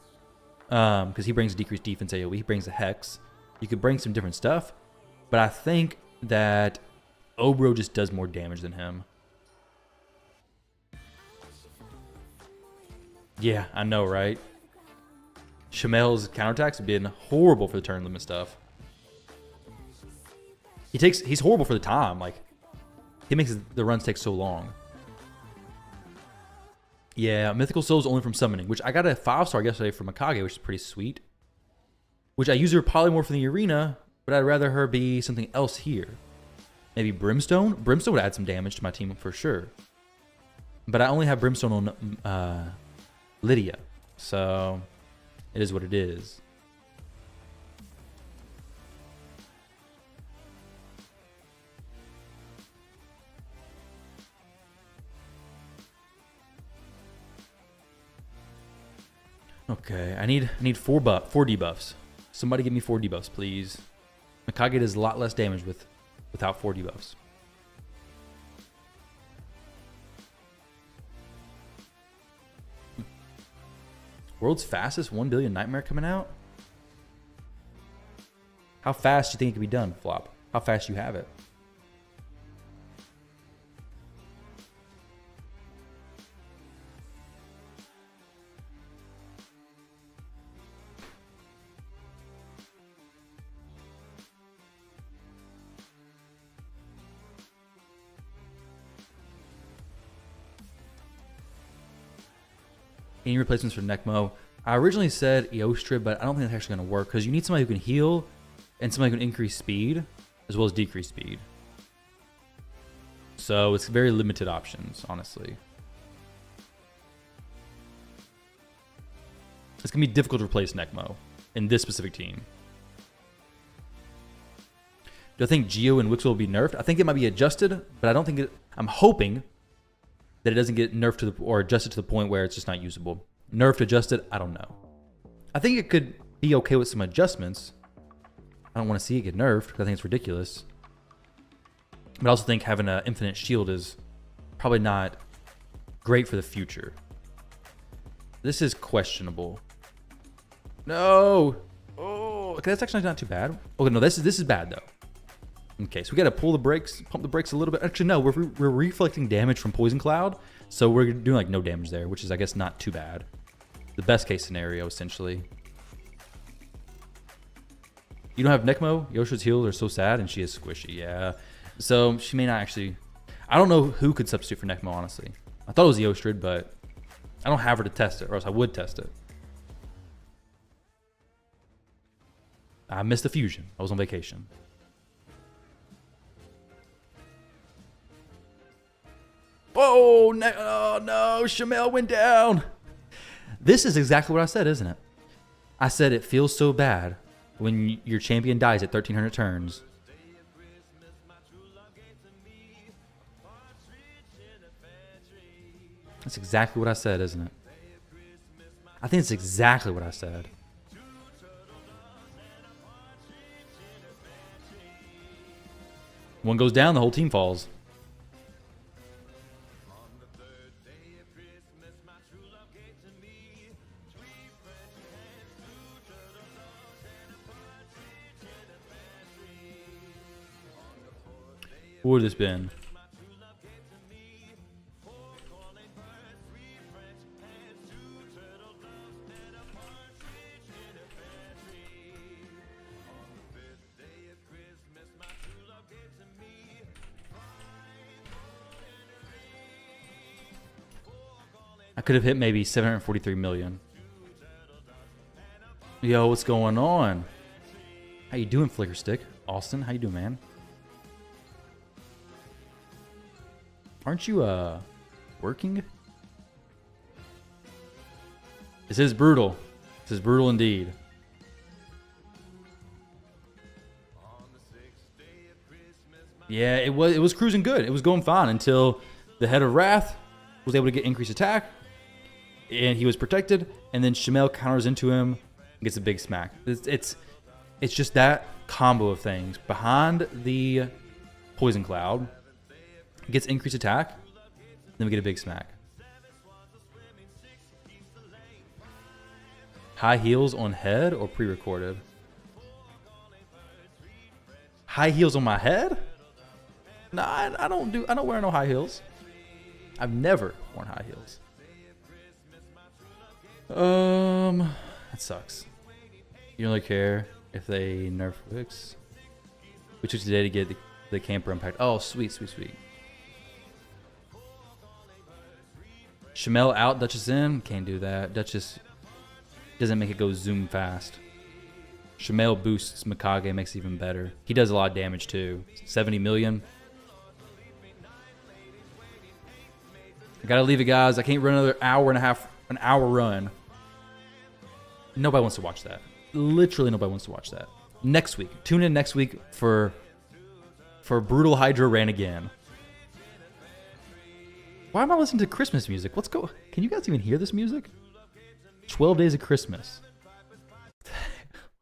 because he brings decreased defense AoE. He brings a Hex. You could bring some different stuff. But I think that Oboro just does more damage than him. Yeah, I know, right? Shamail's counterattacks have been horrible for the turn limit stuff. He's horrible for the time. Like, he makes the runs take so long. Yeah, Mythical Soul's only from summoning, which I got a 5-star yesterday from Mikage, which is pretty sweet. Which I use her polymorph in the arena, but I'd rather her be something else here. Maybe Brimstone? Brimstone would add some damage to my team for sure. But I only have Brimstone on Lydia, so it is what it is. Okay, I need 4 debuffs. Somebody give me 4 debuffs, please. Mikage does a lot less damage without 4 debuffs. World's fastest 1 billion nightmare coming out? How fast do you think it can be done, Flop? How fast you have it? Any replacements for Necmo? I originally said Eostrib, but I don't think that's actually going to work because you need somebody who can heal and somebody who can increase speed as well as decrease speed. So it's very limited options, honestly. It's going to be difficult to replace Necmo in this specific team. Do I think Geo and Wixel will be nerfed? I think it might be adjusted, but I don't think it... I'm hoping that it doesn't get nerfed to the, or adjusted to the point where it's just not usable. Nerfed, adjusted, I don't know. I think it could be okay with some adjustments. I don't want to see it get nerfed because I think it's ridiculous. But I also think having an infinite shield is probably not great for the future. This is questionable. No. Oh, okay, that's actually not too bad. Okay, no, this is bad though. Okay, so we got to pull the brakes, pump the brakes a little bit. Actually, no, we're reflecting damage from Poison Cloud, so we're doing like no damage there, which is, I guess, not too bad. The best case scenario, essentially. You don't have Necmo? Yoshi's heals are so sad, and she is squishy, yeah. So she may not actually... I don't know who could substitute for Necmo, honestly. I thought it was Yostrid, but I don't have her to test it, or else I would test it. I missed the fusion. I was on vacation. Oh no, Shamail went down. This is exactly what I said, isn't it? I said it feels so bad when your champion dies at 1300 turns. That's exactly what I said, isn't it? I think it's exactly what I said. One goes down, the whole team falls. What would this been? I could have hit maybe 743 million. Yo, what's going on? How you doing, Flicker Stick? Austin, how you doing, man? Aren't you, working? This is brutal. This is brutal indeed. Yeah, it was cruising good. It was going fine until the Head of Wrath was able to get increased attack, and he was protected, and then Shamel counters into him and gets a big smack. It's just that combo of things. Behind the Poison Cloud, gets increased attack, then we get a big smack. High heels on head or pre-recorded? High heels on my head? No, I don't wear no high heels. I've never worn high heels. That sucks. You don't really care if they nerf Wix. We took today to get the camper impact. Oh, sweet, sweet, sweet. Shamel out, Duchess in. Can't do that. Duchess doesn't make it go zoom fast. Shamel boosts Mikage, makes it even better. He does a lot of damage too. 70 million. I gotta leave it, guys. I can't run another hour and a half, an hour run. Nobody wants to watch that. Literally nobody wants to watch that. Next week. Tune in next week for Brutal Hydra ran again. Why am I listening to Christmas music? What's going? Can you guys even hear this music? 12 Days of Christmas.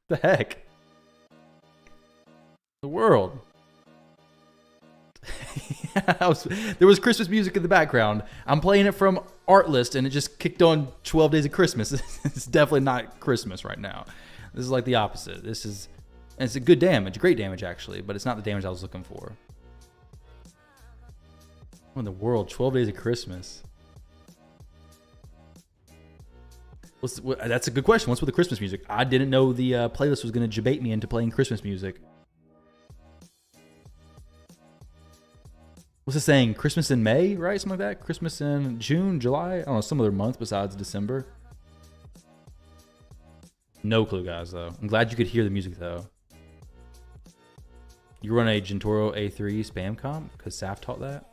The heck? The world. There was Christmas music in the background. I'm playing it from Artlist, and it just kicked on 12 Days of Christmas. It's definitely not Christmas right now. This is like the opposite. This is, and it's a good damage, great damage actually, but it's not the damage I was looking for. What in the world? 12 Days of Christmas. That's a good question. What's with the Christmas music? I didn't know the playlist was going to debate me into playing Christmas music. What's it saying? Christmas in May, right? Something like that? Christmas in June, July? I don't know, some other month besides December. No clue, guys, though. I'm glad you could hear the music, though. You run a Gentoro A3 spam comp? Because Saf taught that?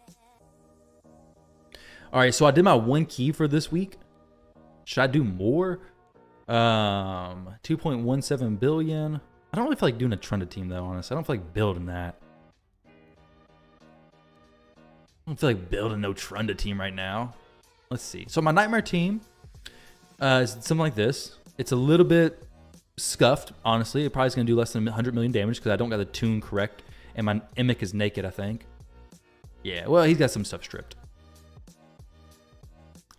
All right, so I did my one key for this week. Should I do more? 2.17 billion. I don't really feel like doing a trended team, though, honestly. I don't feel like building that. I don't feel like building no Trunda team right now. Let's see. So my Nightmare team is something like this. It's a little bit scuffed, honestly. It probably is going to do less than 100 million damage because I don't got the tune correct. And my Immic is naked, I think. Yeah, well, he's got some stuff stripped.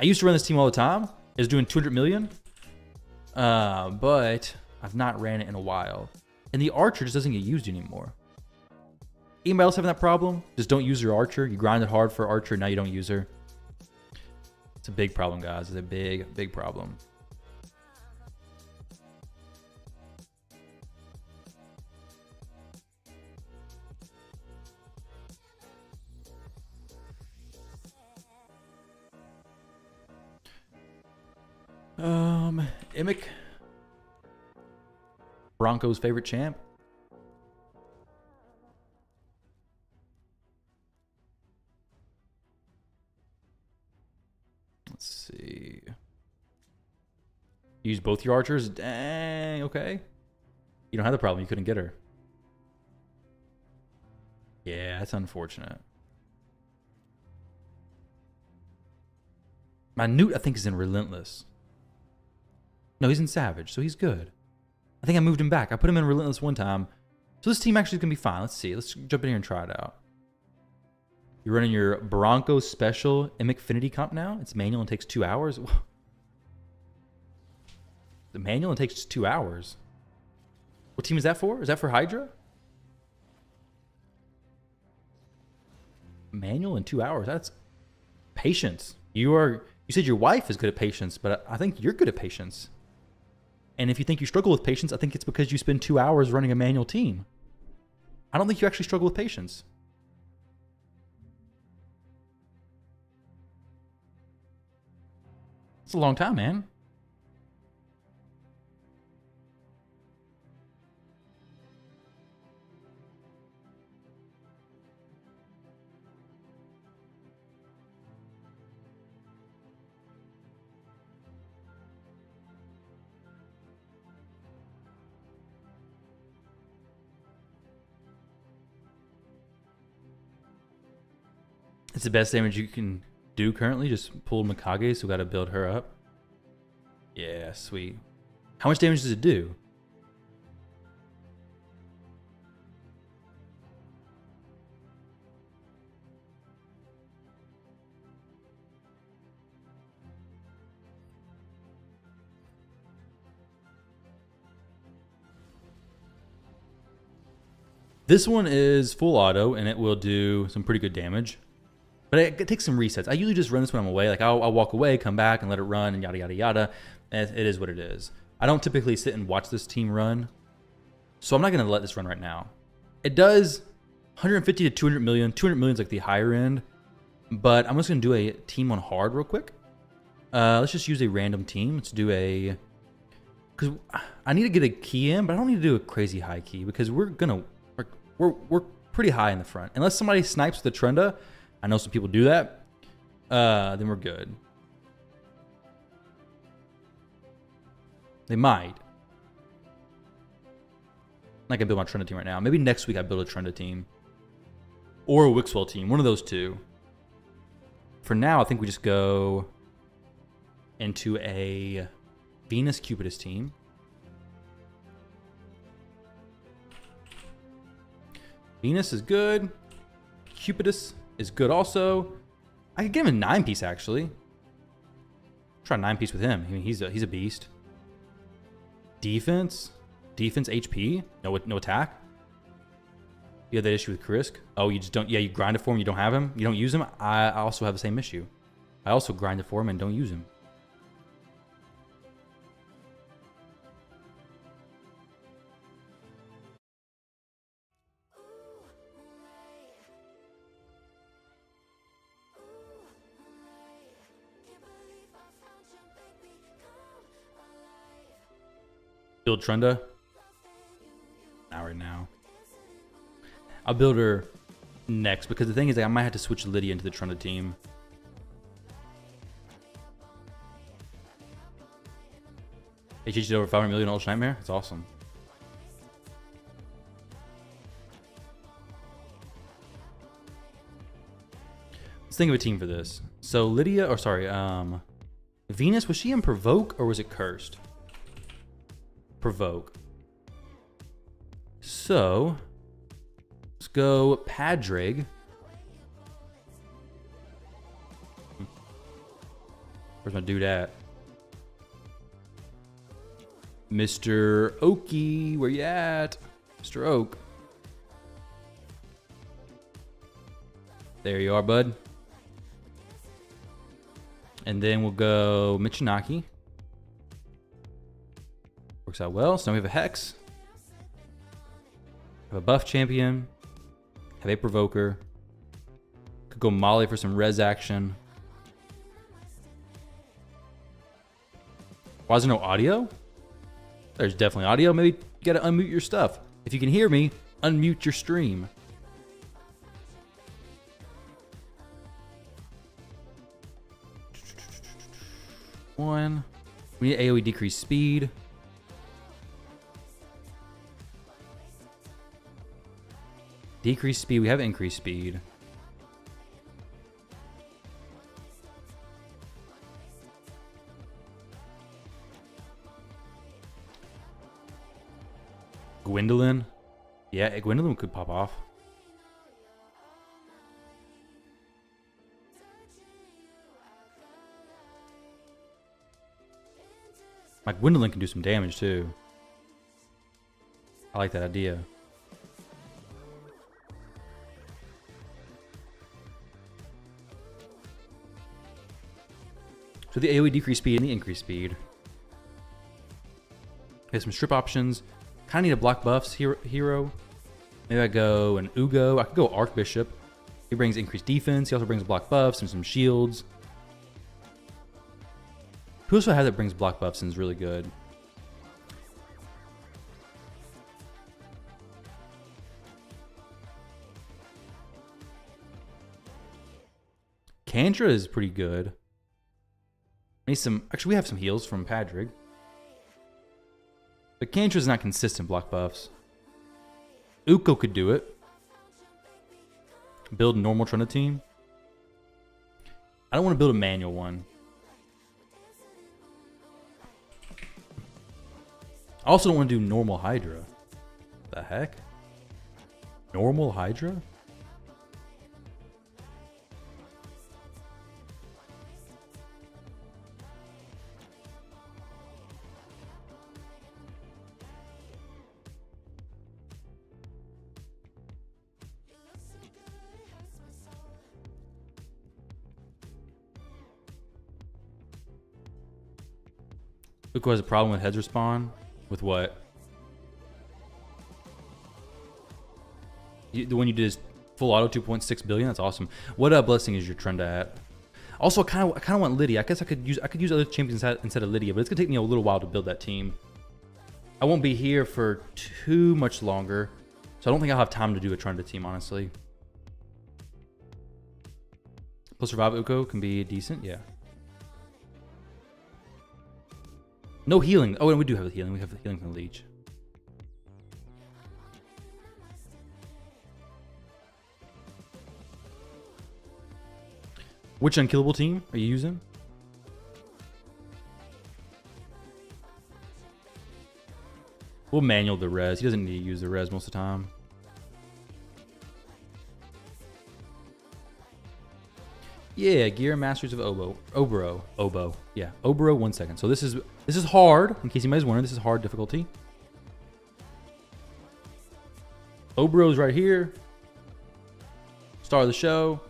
I used to run this team all the time. It was doing 200 million. But I've not ran it in a while. And the Archer just doesn't get used anymore. Anybody else having that problem? Just don't use your Archer. You grinded hard for Archer, now you don't use her. It's a big problem, guys. It's a big, big problem. Immic. Bronco's favorite champ. Let's see. Use both your archers? Dang, okay. You don't have the problem. You couldn't get her. Yeah, that's unfortunate. My Newt, I think, is in Relentless. No, he's in Savage, so he's good. I think I moved him back. I put him in Relentless one time. So this team actually is going to be fine. Let's see. Let's jump in here and try it out. You're running your Bronco Special Infinity comp now. It's manual and takes 2 hours. The manual and takes just 2 hours. What team is that for? Is that for Hydra? Manual in 2 hours. That's patience. You said your wife is good at patience, but I think you're good at patience. And if you think you struggle with patience, I think it's because you spend 2 hours running a manual team. I don't think you actually struggle with patience. It's a long time, man. It's the best damage you can do currently. Just pulled Mikage, so we got to build her up. Yeah, sweet. How much damage does it do? This one is full auto, and it will do some pretty good damage. But it takes some resets. I usually just run this when I'm away. Like I'll walk away, come back, and let it run, and yada, yada, yada. And it is what it is. I don't typically sit and watch this team run. So I'm not going to let this run right now. It does 150 to 200 million. 200 million is like the higher end. But I'm just going to do a team on hard real quick. Let's just use a random team. Let's do a... Because I need to get a key in, but I don't need to do a crazy high key. Because we're pretty high in the front. Unless somebody snipes the Trunda... I know some people do that. Then we're good. They might. I can build my Trunda team right now. Maybe next week I build a Trunda team. Or a Wixwell team. One of those two. For now, I think we just go into a Venus Cupidus team. Venus is good. Cupidus is good also. I could give him a 9-piece actually. Try 9-piece with him. I mean, he's a beast. Defense HP. No attack. You have that issue with Krisk. Oh, you just don't. Yeah, you grind it for him. You don't have him. You don't use him. I also have the same issue. I also grind it for him and don't use him. Build Trunda? Not right now. I'll build her next because the thing is, I might have to switch Lydia into the Trunda team. HH over 500 million Ultra Nightmare? That's awesome. Let's think of a team for this. So Lydia, or sorry, Venus, was she in Provoke or was it Cursed? Provoke. So let's go Padraig. Where's my dude at? Mr. Oaky, where you at? Mr. Oak. There you are, bud. And then we'll go Michinaki. Works out well. So now we have a Hex. Have a buff champion. Have a Provoker. Could go Molly for some res action. Why is there no audio? There's definitely audio. Maybe you gotta unmute your stuff. If you can hear me, unmute your stream. One. We need AoE decrease speed. Decrease speed. We have increased speed. Gwendolyn. Yeah, Gwendolyn could pop off. My Gwendolyn can do some damage too. I like that idea. So the AoE decrease speed and the increase speed. We have some strip options. Kind of need a block buffs hero. Maybe I go an Ugo. I could go Archbishop. He brings increased defense. He also brings block buffs and some shields. Who else do I have that brings block buffs and is really good? Kandra is pretty good. I need some. Actually, we have some heals from Padrig. But Kandra's not consistent block buffs. Uko could do it. Build a normal Trunda team. I don't want to build a manual one. I also don't want to do normal Hydra. The heck? Normal Hydra? Uko has a problem with heads respawn. With what? The one you did is full auto 2.6 billion. That's awesome. What blessing is your trend at? Also, I kind of want Lydia. I guess I could use other champions instead of Lydia, but it's gonna take me a little while to build that team. I won't be here for too much longer, so I don't think I'll have time to do a Trunda team, honestly. Plus Revive Uko can be decent, yeah. No healing. Oh, and we do have the healing. We have the healing from the leech. Which unkillable team are you using? We'll manual the res. He doesn't need to use the res most of the time. Yeah, Gear Masters of Oboro. Yeah, Oboro 1 second. So this is hard, in case anybody's wondering, this is hard difficulty. Oboro's right here. Star of the show.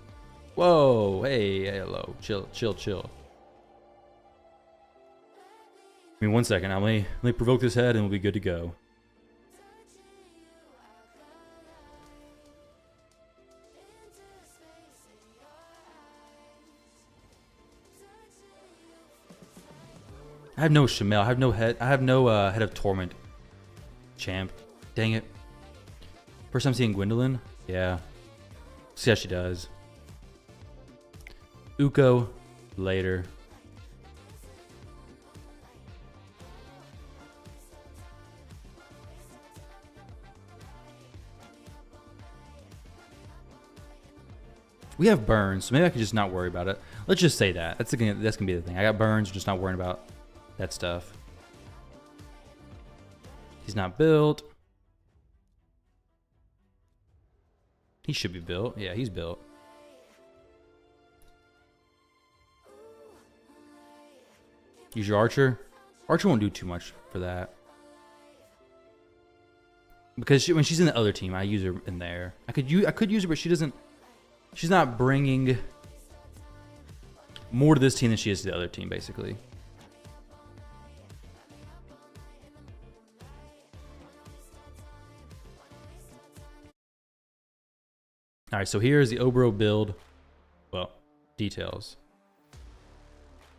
Whoa, hey, hello. Chill. Give me 1 second. Now let me provoke this head and we'll be good to go. I have no Shamel. I have no head. I have no head of torment. Champ. Dang it. First time seeing Gwendolyn. Yeah. See how she does. Uko later. We have burns, so maybe I could just not worry about it. Let's just say that. That's gonna be the thing. I got burns, just not worrying about that stuff. He's not built. He should be built. Yeah, he's built. Use your archer. Archer won't do too much for that. Because when she's in the other team, I use her in there. I could use her, but she doesn't. She's not bringing more to this team than she is to the other team, basically. All right, so here's the Oboro build. Well, details.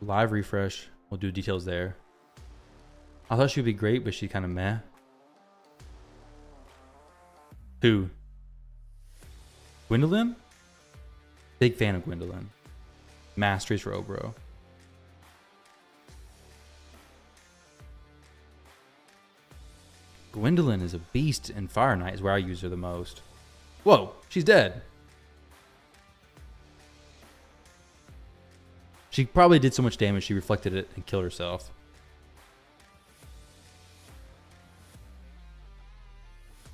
Live refresh. We'll do details there. I thought she would be great, but she kind of meh. Who? Gwendolyn? Big fan of Gwendolyn. Masteries for Oboro. Gwendolyn is a beast, and Fire Knight is where I use her the most. Whoa, she's dead. She probably did so much damage she reflected it and killed herself.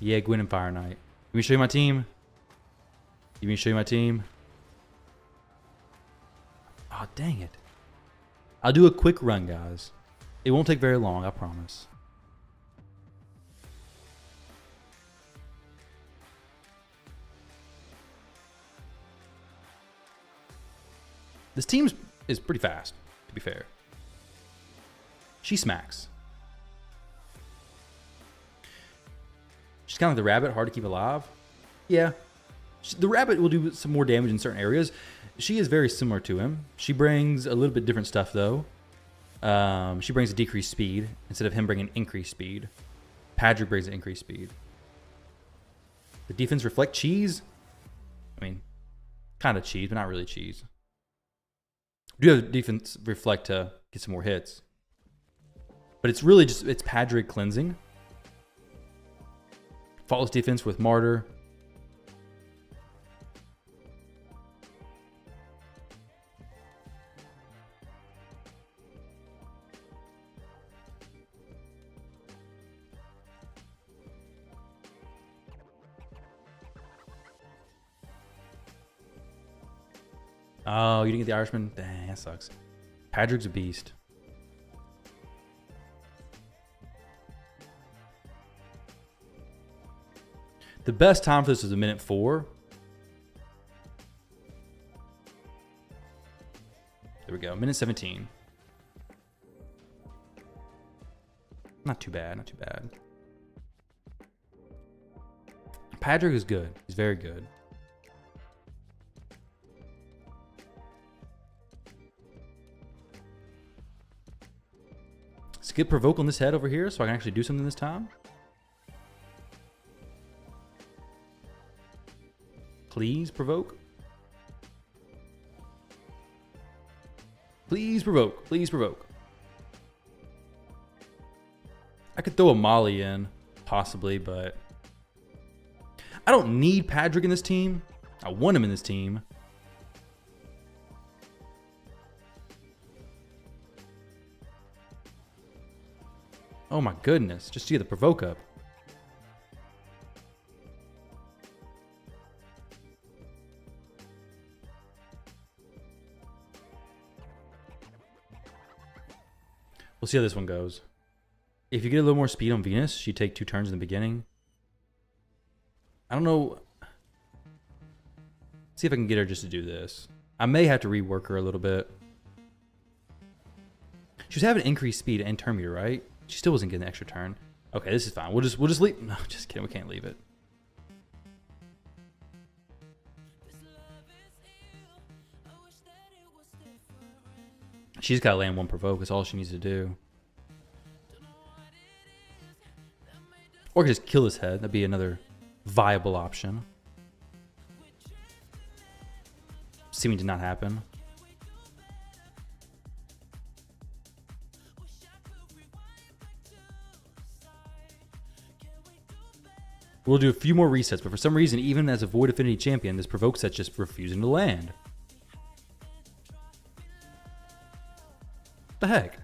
Yeah, Gwen and Fire Knight. Let me show you my team. Let me show you my team. Oh, dang it. I'll do a quick run, guys. It won't take very long, I promise. This team is pretty fast, to be fair. She smacks. She's kind of like the rabbit, hard to keep alive. Yeah. The rabbit will do some more damage in certain areas. She is very similar to him. She brings a little bit different stuff, though. She brings a decreased speed instead of him bringing increased speed. Patrick brings an increased speed. The defense reflect cheese. I mean, kind of cheese, but not really cheese. We do have defense reflect to get some more hits. But it's really just, it's Patrick cleansing. Faultless defense with Martyr. Oh, you didn't get the Irishman? Dang, that sucks. Patrick's a beast. The best time for this is a minute 4. There we go, minute 17. Not too bad, not too bad. Patrick is good. He's very good. Skip provoke on this head over here so I can actually do something this time. Please provoke. Please provoke. Please provoke. I could throw a Molly in, possibly, but I don't need Patrick in this team. I want him in this team. Oh my goodness, just to get the provoke up. We'll see how this one goes. If you get a little more speed on Venus, she'd take 2 turns in the beginning. I don't know. See if I can get her just to do this. I may have to rework her a little bit. She was having increased speed and turn meter, right? She still wasn't getting an extra turn. Okay, this is fine. We'll just leave. No, just kidding. We can't leave it. She's got to land 1 provoke. That's all she needs to do. Or just kill this head. That'd be another viable option. Seeming to not happen. We'll do a few more resets, but for some reason, even as a Void Affinity champion, this provoke set's just refusing to land. The heck?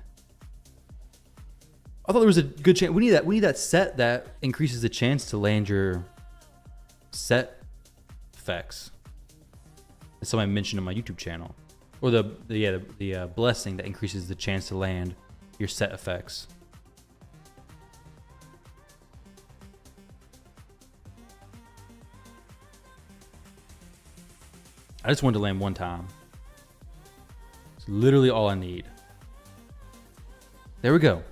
I thought there was a good chance. We need that set that increases the chance to land your set effects. That's something I mentioned on my YouTube channel, or the blessing that increases the chance to land your set effects. I just wanted to land 1 time. It's literally all I need. There we go.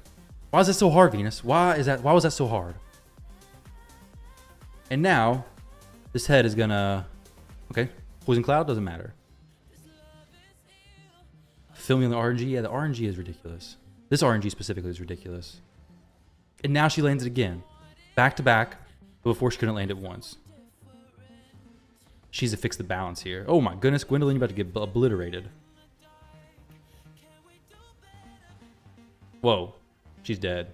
Why is that so hard, Venus? Why was that so hard? And now, this head is gonna... Okay, Poison Cloud doesn't matter. Filming the RNG? Yeah, the RNG is ridiculous. This RNG specifically is ridiculous. And now she lands it again. Back to back, but before she couldn't land it once. She's to fix the balance here. Oh my goodness, Gwendolyn, you're about to get obliterated. Whoa, she's dead.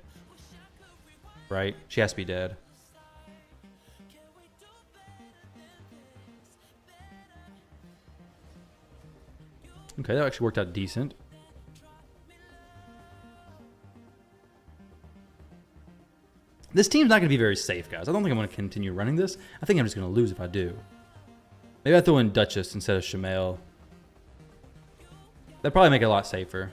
Right? She has to be dead. Okay, that actually worked out decent. This team's not going to be very safe, guys. I don't think I'm going to continue running this. I think I'm just going to lose if I do. Maybe I throw in Duchess instead of Shamail. That'd probably make it a lot safer.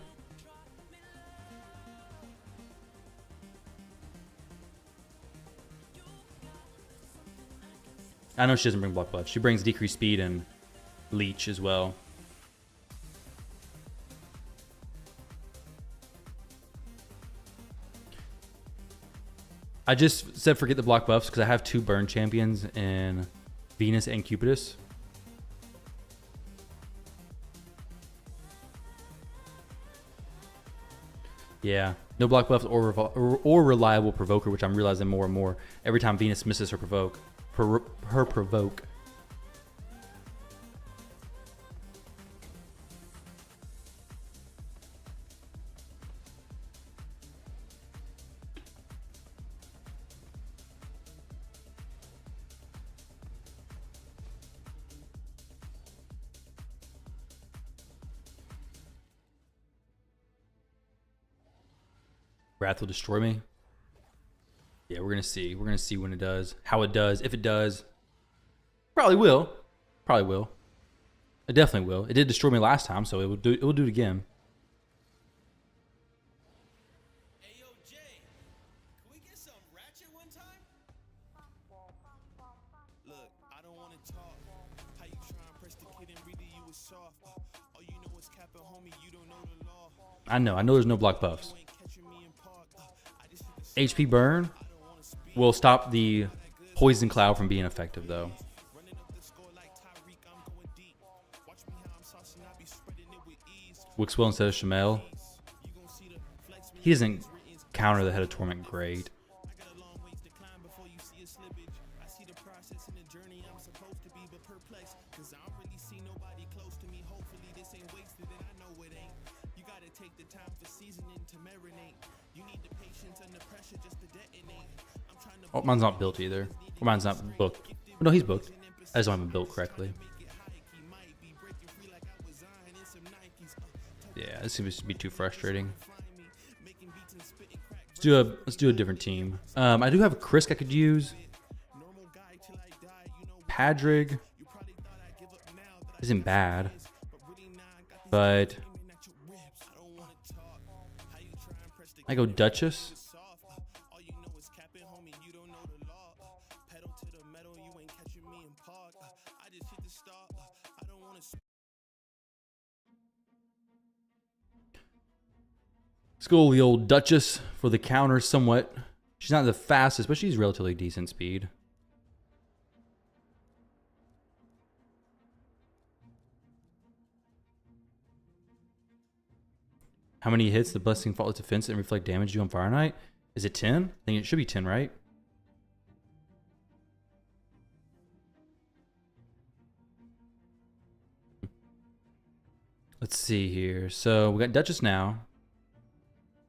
I know she doesn't bring block buff. She brings decreased speed and leech as well. I just said forget the block buffs because I have 2 burn champions in Venus and Cupidus. Yeah, no block buffs or reliable provoker, which I'm realizing more and more every time Venus misses her provoke. Her provoke. Wrath will destroy me. Yeah, we're gonna see. We're gonna see when it does, how it does, if it does. Probably will. Probably will. It definitely will. It did destroy me last time, so it will do. It will do it again. Hey yo, Jay, can we get some ratchet one time? Look, I don't wanna talk. How you trying press the kid and read it, you was soft. All you know is capping, homie, you don't know the law. I know there's no block buffs. You ain't catching me in park. I just hit the HP burn will stop the poison cloud from being effective, though. running up the score like Tyreek, I'm going deep. Watch me how I'm saucing, I be spreading it with ease. Wixwell instead of Shamail. You gon' see the flex me. He doesn't counter the Head of Torment great. I got a long ways to climb before you see a slippage. I see the process and the journey I'm supposed to be, but perplexed. Cause I don't really see nobody close to me. Hopefully this ain't wasted and I know it ain't. You gotta take the time for seasoning to marinate. You need the patience under pressure just to detonate. I'm trying to Oh, mine's not built either. Or mine's not booked. Oh, no, he's booked. I just don't have it built correctly. Yeah, this seems to be too frustrating. Let's do a different team. I do have a Krisk I could use. Padrig isn't bad, but I go Duchess. Let's go the old Duchess for the counter somewhat. She's not the fastest, but she's relatively decent speed. How many hits the Blessing Faultless Defense and Reflect damage do on Fire Knight? Is it 10? I think it should be 10, right? Let's see here. So we got Duchess now.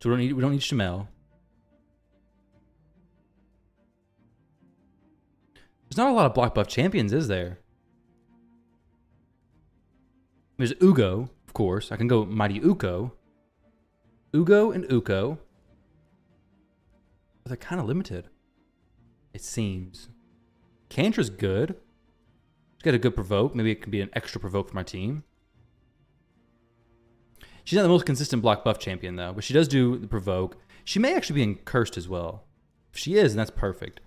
So we don't need Shamail. There's not a lot of block buff champions, is there? There's Ugo, of course. I can go Mighty Uko. Ugo and Uko. But they're kind of limited, it seems. Cantra's good. She's got a good provoke. Maybe it can be an extra provoke for my team. She's not the most consistent block buff champion, though, but she does do the provoke. She may actually be in cursed as well. If she is, then that's perfect.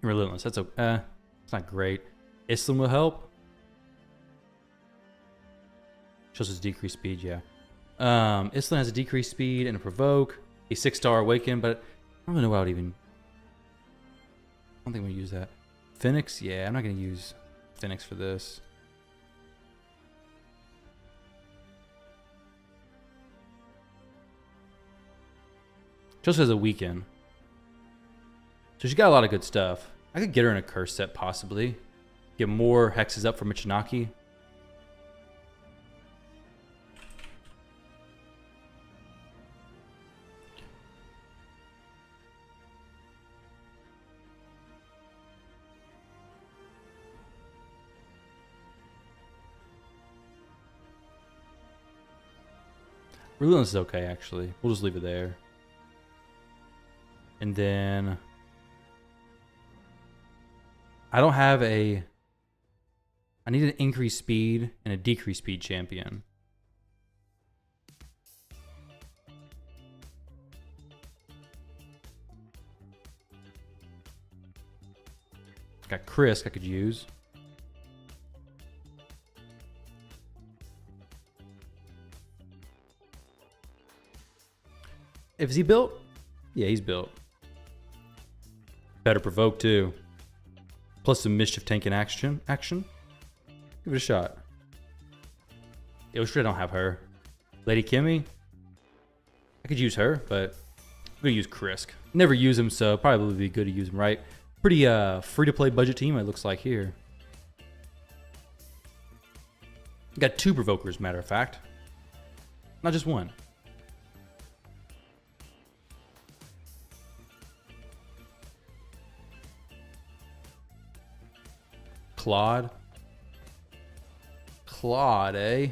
Relentless. That's it's not great. Islam will help. Shows us decreased speed, yeah. Islam has a decreased speed and a provoke. A 6-star awaken, but I don't really know what I would even. I don't think I'm gonna use that. Phoenix, yeah, I'm not gonna use Phoenix for this. She also has a weekend. So she's got a lot of good stuff. I could get her in a curse set, possibly. Get more hexes up for Michinaki. Relentless is okay, actually. We'll just leave it there. And then I don't have a... I need an increased speed and a decreased speed champion. Got Krisk I could use. Is he built? Yeah, he's built. Better provoke too. Plus some mischief tanking action. Give it a shot. Yo, sure I don't have her. Lady Kimmy? I could use her, but I'm gonna use Krisk. Never use him, so probably be good to use him, right? Pretty free-to-play budget team, it looks like here. Got 2 provokers, matter of fact. Not just one. Claude, eh?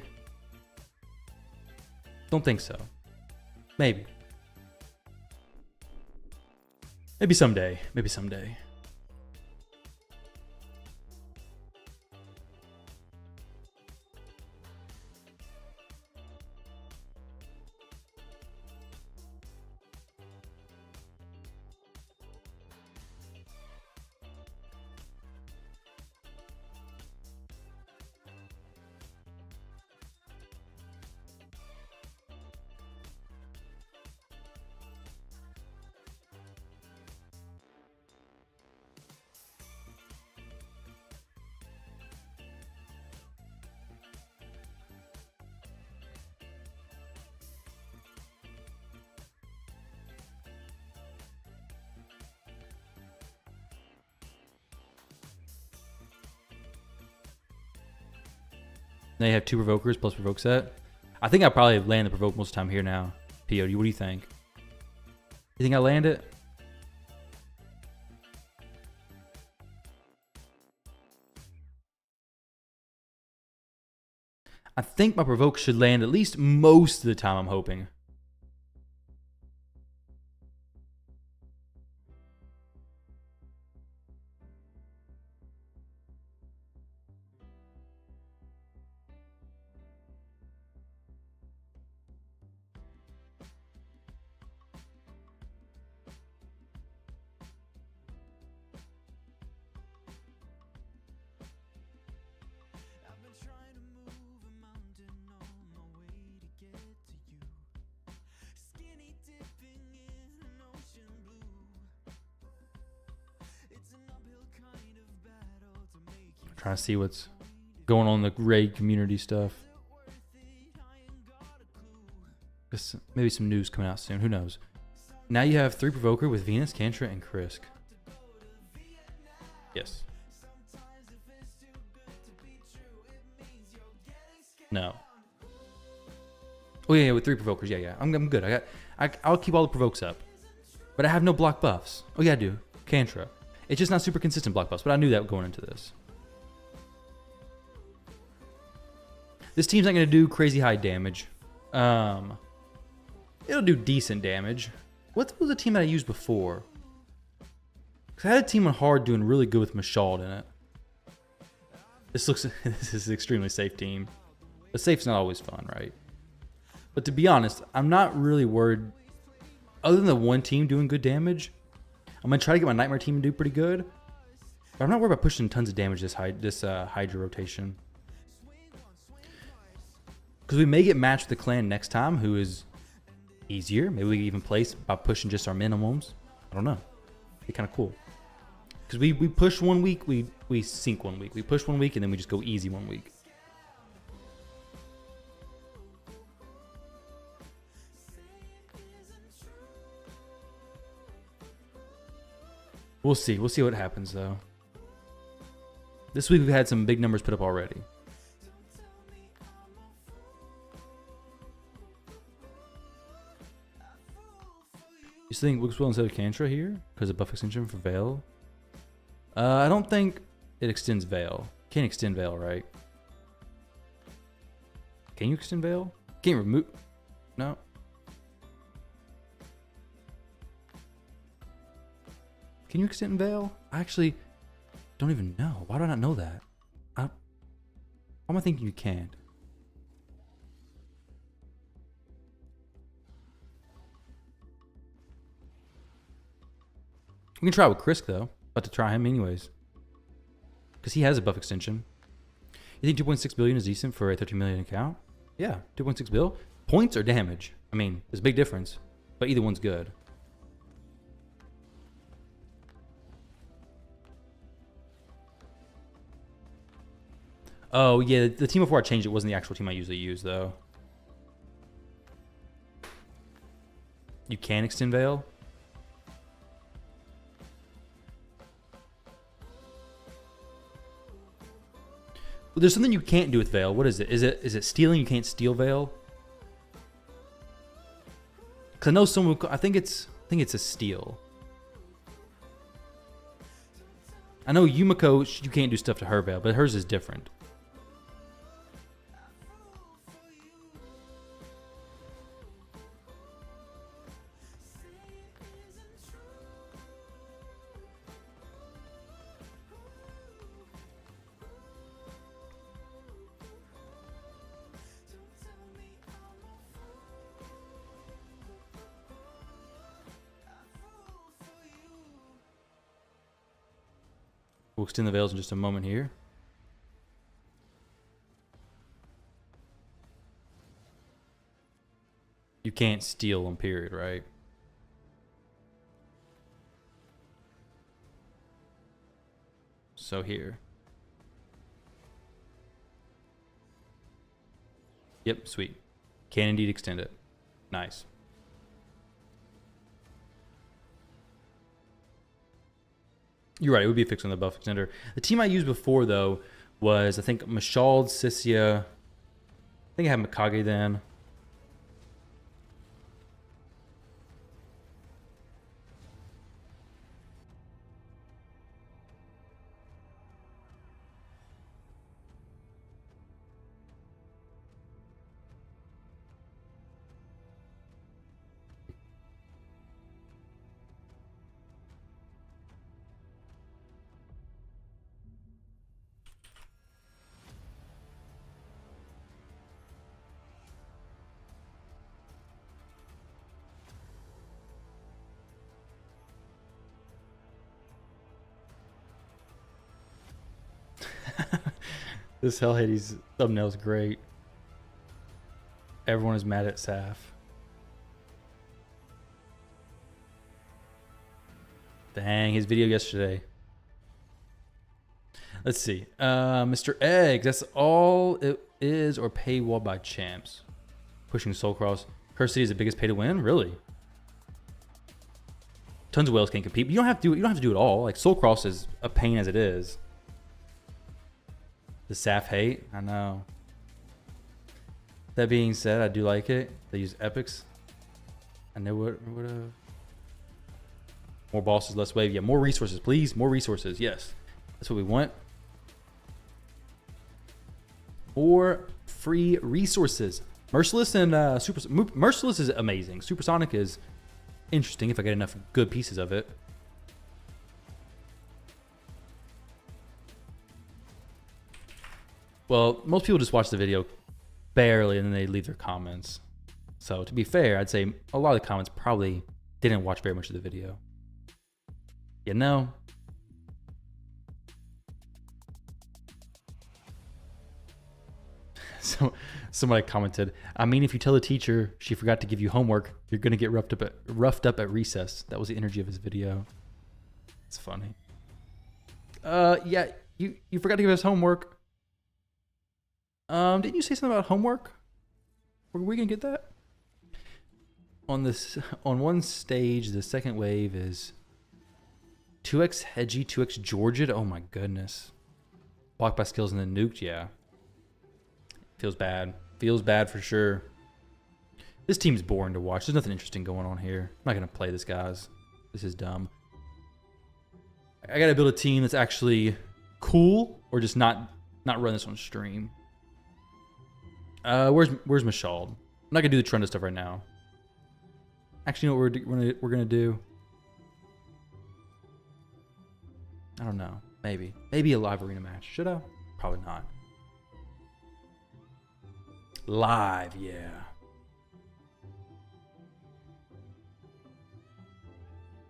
Don't think so. Maybe. Maybe someday. Maybe someday. Now you have 2 provokers plus provoke set. I think I probably land the provoke most of the time here now. P.O., what do you think? You think I land it? I think my provoke should land at least most of the time, I'm hoping. Trying to see what's going on in the raid community stuff. Maybe some news coming out soon. Who knows? Now you have 3 provoker with Venus, Kantra, and Krisk. Yes. No. Oh yeah, with 3 provokers. Yeah. I'm good. I'll keep all the provokes up, but I have no block buffs. Oh yeah, I do. Kantra. It's just not super consistent block buffs, but I knew that going into this. This team's not going to do crazy high damage. It'll do decent damage. What was the team that I used before? Because I had a team on hard doing really good with Mashald in it. This is an extremely safe team. But safe's not always fun, right? But to be honest, I'm not really worried. Other than the one team doing good damage, I'm going to try to get my Nightmare team to do pretty good. But I'm not worried about pushing tons of damage this Hydra rotation. Because we may get matched with the clan next time, who is easier. Maybe we can even place by pushing just our minimums. I don't know. Be kind of cool. Because we push 1 week, we sink 1 week. We push 1 week, and then we just go easy 1 week. We'll see. We'll see what happens, though. This week we've had some big numbers put up already. You still think Wixwell instead of Kantra here? Because of buff extension for Veil? I don't think it extends Veil. Can't extend Veil, right? Can you extend Veil? Can't remove... No. Can you extend Veil? I actually don't even know. Why do I not know that? Why am I thinking you can't? We can try with Krisk, though. About to try him anyways. Because he has a buff extension. You think 2.6 billion is decent for a 13 million account? Yeah, 2.6 bill. Points or damage? I mean, there's a big difference. But either one's good. Oh, yeah, the team before I changed it wasn't the actual team I usually use, though. You can extend Veil? Well, there's something you can't do with Veil. What is it? Is it stealing? You can't steal Veil? Because I know someone... I think it's a steal. I know Yumiko, you can't do stuff to her Veil, but hers is different. We'll extend the veils in just a moment here. You can't steal them, period, right? So here. Yep, sweet. Can indeed extend it. Nice. You're right, it would be a fix on the buff extender. The team I used before, though, was, I think, Mashald, Sissia. I think I had Mikage then. This Hell Hades thumbnail is great. Everyone is mad at Saf. Dang, his video yesterday. Let's see. Mr. Eggs, that's all it is, or paywall by champs. Pushing Soulcross. Her City is the biggest pay to win? Really? Tons of whales can't compete. But you don't have to do it all. Like Soulcross is a pain as it is. The Saf hate? I know. That being said, I do like it. They use epics. I know what more bosses, less wave. Yeah, more resources, please. More resources. Yes. That's what we want. More free resources. Merciless and Merciless is amazing. Supersonic is interesting if I get enough good pieces of it. Well, most people just watch the video barely and then they leave their comments. So to be fair, I'd say a lot of the comments probably didn't watch very much of the video. You know? So somebody commented, I mean, if you tell the teacher she forgot to give you homework, you're going to get roughed up at recess. That was the energy of his video. It's funny. Yeah, you forgot to give us homework. Didn't you say something about homework? Were we gonna get that? On one stage, the second wave is 2x Hedgie, 2x Georgia. Oh my goodness. Blocked by skills and then nuked, yeah. Feels bad. Feels bad for sure. This team's boring to watch. There's nothing interesting going on here. I'm not gonna play this, guys. This is dumb. I gotta build a team that's actually cool or just not run this on stream. Where's Mashald? not gonna do the Trunda stuff right now. Actually, you know what we're gonna do? I don't know. Maybe a live arena match. Should I? Probably not. Live, yeah.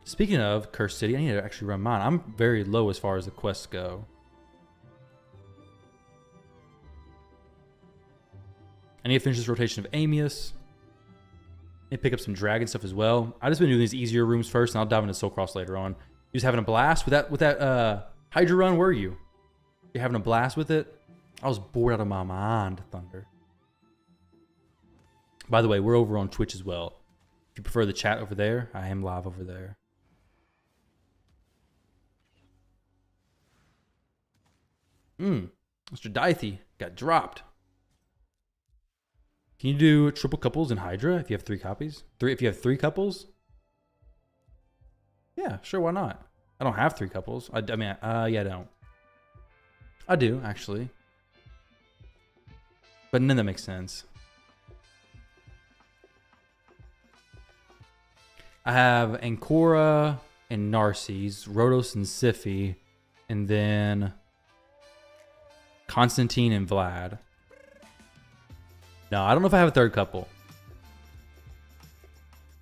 Speaking of Cursed City, I need to actually run mine. I'm very low as far as the quests go. I need to finish this rotation of Amius. I need to pick up some dragon stuff as well. I've just been doing these easier rooms first, and I'll dive into Soul Cross later on. You just having a blast with that Hydra run? Where are you? You having a blast with it? I was bored out of my mind, Thunder. By the way, we're over on Twitch as well. If you prefer the chat over there, I am live over there. Mr. Dythy got dropped. Can you do triple couples in Hydra if you have 3 copies? If you have 3 couples? Yeah, sure, why not? I don't have 3 couples. I mean, yeah, I don't. I do, actually. But none of that makes sense. I have Ancora and Narses, Rhodos and Siphi, and then Constantine and Vlad. No, I don't know if I have a 3rd couple.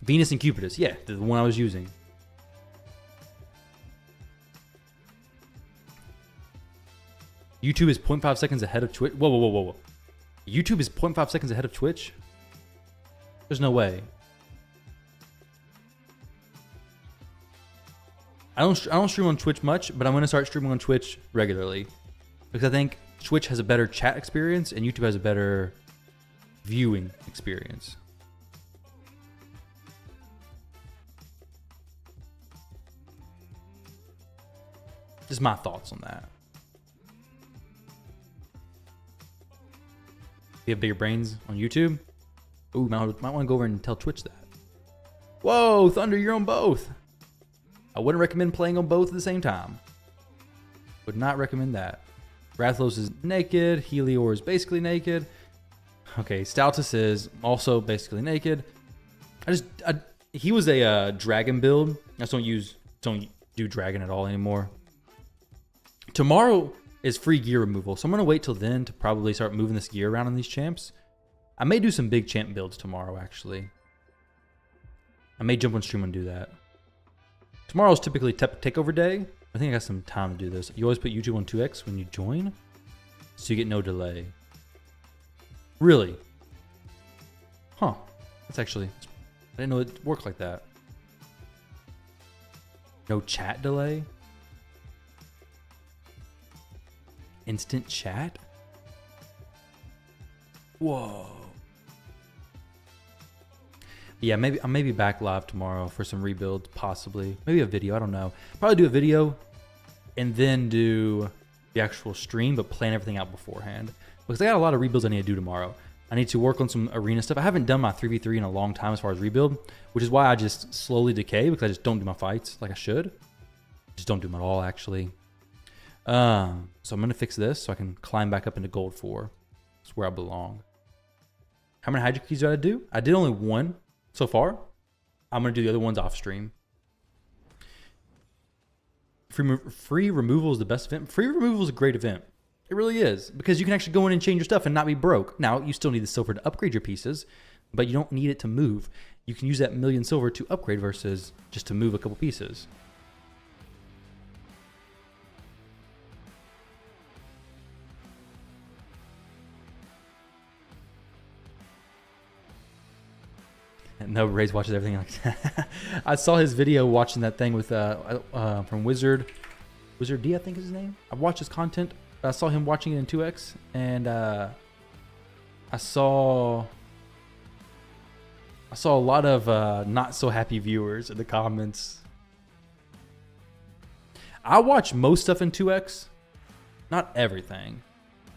Venus and Cupidus. Yeah, the one I was using. YouTube is 0.5 seconds ahead of Twitch. Whoa. YouTube is 0.5 seconds ahead of Twitch? There's no way. I don't stream on Twitch much, but I'm going to start streaming on Twitch regularly. Because I think Twitch has a better chat experience and YouTube has a better viewing experience. Just my thoughts on that. You have bigger brains on YouTube? Ooh, might want to go over and tell Twitch that. Whoa, Thunder, you're on both. I wouldn't recommend playing on both at the same time. Would not recommend that. Rathlos is naked. Helior is basically naked. Okay, Stoutus is also basically naked. He was a dragon build. I just don't do dragon at all anymore. Tomorrow is free gear removal, so I'm gonna wait till then to probably start moving this gear around on these champs. I may do some big champ builds tomorrow, actually. I may jump on stream and do that. Tomorrow's typically takeover day. I think I got some time to do this. You always put YouTube on 2x when you join, so you get no delay. Really? Huh. That's actually... I didn't know it worked like that. No chat delay? Instant chat? Whoa. Yeah, maybe I may be back live tomorrow for some rebuilds, possibly. Maybe a video, I don't know. Probably do a video and then do the actual stream, but plan everything out beforehand. Because I got a lot of rebuilds I need to do tomorrow. I need to work on some arena stuff. I haven't done my 3v3 in a long time as far as rebuild, which is why I just slowly decay, because I just don't do my fights like I should. Just don't do them at all, actually. So I'm going to fix this so I can climb back up into gold 4. That's where I belong. How many Hydra keys did I do? I did only 1 so far. I'm going to do the other ones off stream. Free removal is the best event. Free removal is a great event. It really is, because you can actually go in and change your stuff and not be broke. Now, you still need the silver to upgrade your pieces, but you don't need it to move. You can use that 1,000,000 silver to upgrade versus just to move a couple pieces. No, Ray's watches everything like that. I saw his video watching that thing with from Wizard D, I think is his name. I've watched his content. I saw him watching it in 2x, and I saw a lot of not so happy viewers in the comments. I watch most stuff in 2x, not everything,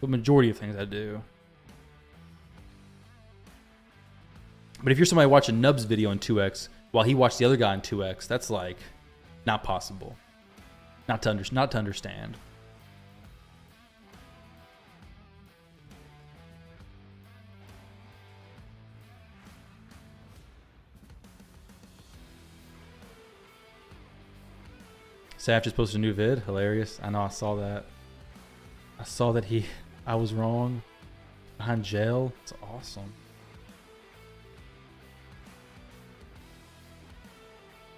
but majority of things I do. But if you're somebody watching Nub's video in 2x while he watched the other guy in 2x, that's like not possible. Not to understand. Saf just posted a new vid. Hilarious. I know, I saw that. I saw that I was wrong. Behind jail. It's awesome.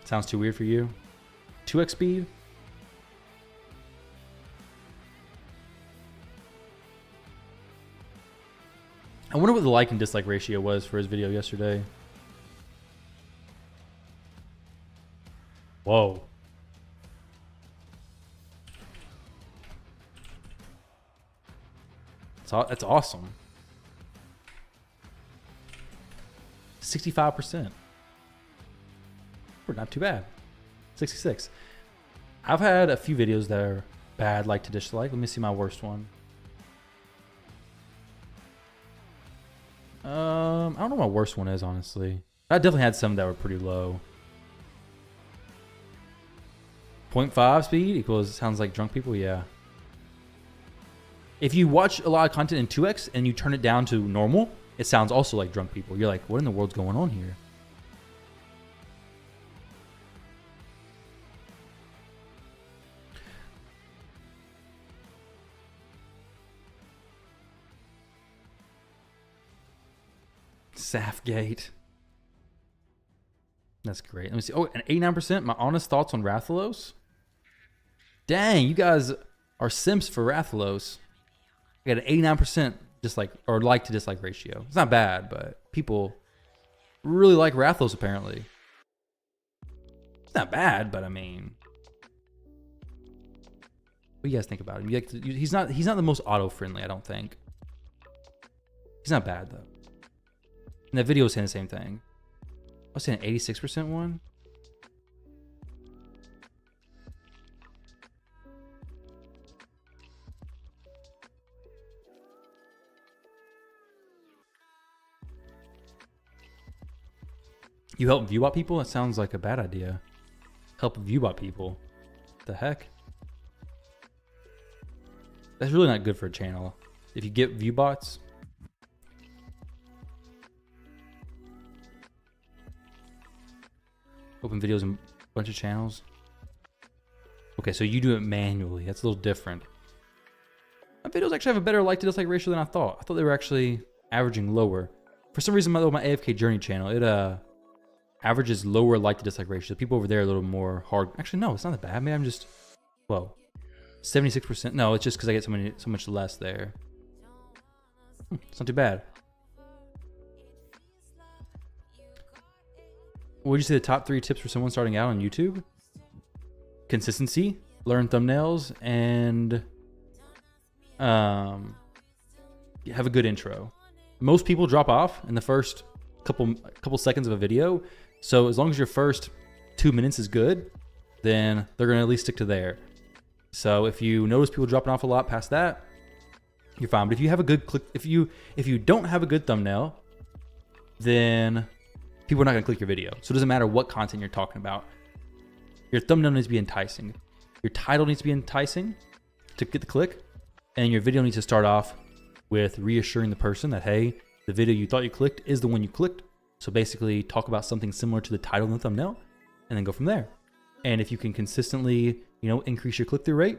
Sounds too weird for you? 2x speed? I wonder what the like and dislike ratio was for his video yesterday. Whoa. That's awesome. 65%. Not too bad. 66. I've had a few videos that are bad, like to dislike. Let me see my worst one. I don't know what my worst one is, honestly. I definitely had some that were pretty low. 0.5 speed equals sounds like drunk people, yeah. If you watch a lot of content in 2x and you turn it down to normal, it sounds also like drunk people. You're like, what in the world's going on here? Safgate. That's great. Let me see. Oh, and 89%. My honest thoughts on Rathalos. Dang, you guys are simps for Rathalos. I got an 89% dislike or like to dislike ratio. It's not bad, but people really like Rathalos apparently. It's not bad, but I mean, what do you guys think about him? He's not the most auto friendly, I don't think. He's not bad though. And that video was saying the same thing. I was saying an 86% one. You help viewbot people? That sounds like a bad idea. Help viewbot people. What the heck? That's really not good for a channel. If you get viewbots. Open videos in a bunch of channels. Okay, so you do it manually. That's a little different. My videos actually have a better like to dislike ratio than I thought. I thought they were actually averaging lower. For some reason, my AFK Journey channel, it averages lower like to dislike ratio. People over there are a little more hard. Actually, no, it's not that bad. Maybe I'm just, whoa, 76%. No, it's just because I get so much less there. It's not too bad. What would you say the top 3 tips for someone starting out on YouTube? Consistency, learn thumbnails, and have a good intro. Most people drop off in the first couple seconds of a video. So as long as your first 2 minutes is good, then they're gonna at least stick to there. So if you notice people dropping off a lot past that, you're fine. But if you have a good click, if you don't have a good thumbnail, then people are not gonna click your video. So it doesn't matter what content you're talking about. Your thumbnail needs to be enticing. Your title needs to be enticing to get the click. And your video needs to start off with reassuring the person that, hey, the video you thought you clicked is the one you clicked. So basically talk about something similar to the title and the thumbnail and then go from there. And if you can consistently, increase your click-through rate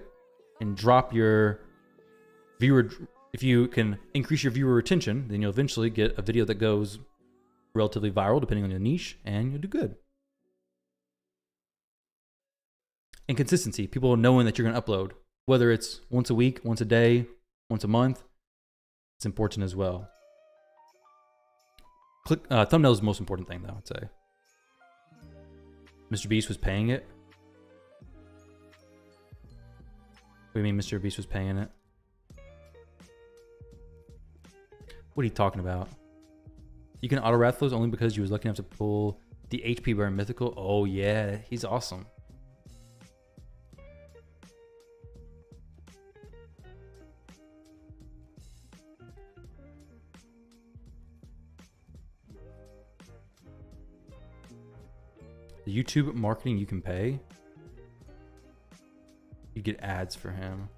and drop your viewer, if you can increase your viewer retention, then you'll eventually get a video that goes relatively viral depending on your niche and you'll do good. And consistency, people knowing that you're going to upload, whether it's once a week, once a day, once a month, it's important as well. Thumbnail is the most important thing though, I'd say. Mr. Beast was paying it. What do you mean Mr. Beast was paying it? What are you talking about? You can auto Rathalos only because you was lucky enough to pull the HP Burn Mythical. Oh yeah, he's awesome. The YouTube marketing you can pay. You get ads for him.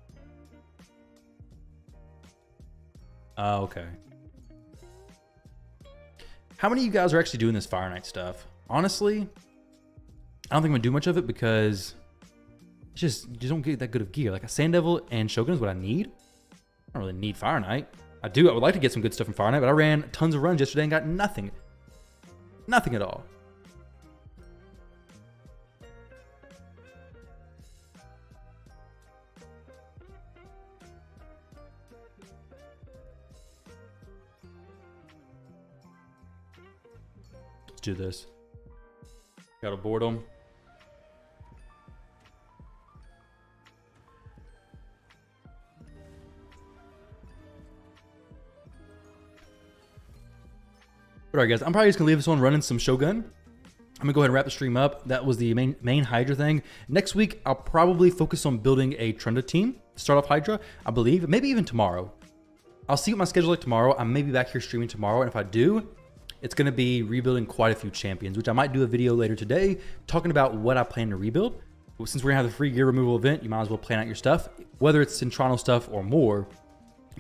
Oh, okay. How many of you guys are actually doing this Fire Night stuff? Honestly, I don't think I'm gonna do much of it because It's just, you don't get that good of gear. Like a Sand Devil and Shogun is what I need. I don't really need Fire Knight. I would like to get some good stuff from Fire Knight, but I ran tons of runs yesterday and got nothing. Nothing at all. Let's do this. Gotta board them. All right, guys, I'm probably just gonna leave this one running some Shogun. I'm gonna go ahead and wrap the stream up. That was the main Hydra thing. Next week, I'll probably focus on building a Trenda team to start off Hydra, I believe. Maybe even tomorrow. I'll see what my schedule is like tomorrow. I may be back here streaming tomorrow, and if I do, it's gonna be rebuilding quite a few champions, which I might do a video later today talking about what I plan to rebuild. Since we're gonna have the free gear removal event, you might as well plan out your stuff, whether it's Centrano stuff or more.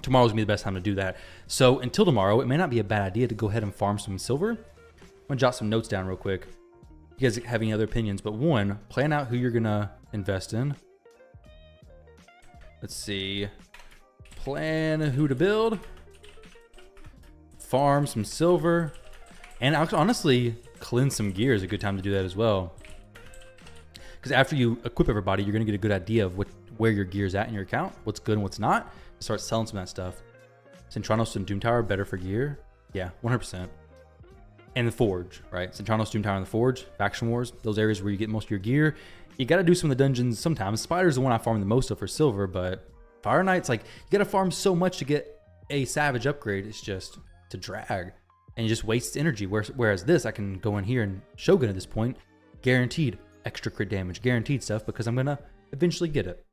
Tomorrow's gonna be the best time to do that. So until tomorrow, it may not be a bad idea to go ahead and farm some silver. I'm gonna jot some notes down real quick. You guys have any other opinions? But one, plan out who you're gonna invest in. Let's see. Plan who to build. Farm some silver. And honestly, cleanse some gear is a good time to do that as well. Because after you equip everybody, you're gonna get a good idea of where your gear's at in your account, what's good and what's not. Start selling some of that stuff. Centranos and Doom Tower better for gear? Yeah, 100%. And the Forge, right? Centranos, Doom Tower, and the Forge, Faction Wars, those areas where you get most of your gear. You got to do some of the dungeons sometimes. Spider's the one I farm the most of for silver, but Fire Knight's like, you got to farm so much to get a Savage upgrade. It's just to drag. And it just wastes energy. Whereas this, I can go in here and Shogun at this point, guaranteed extra crit damage, guaranteed stuff, because I'm going to eventually get it.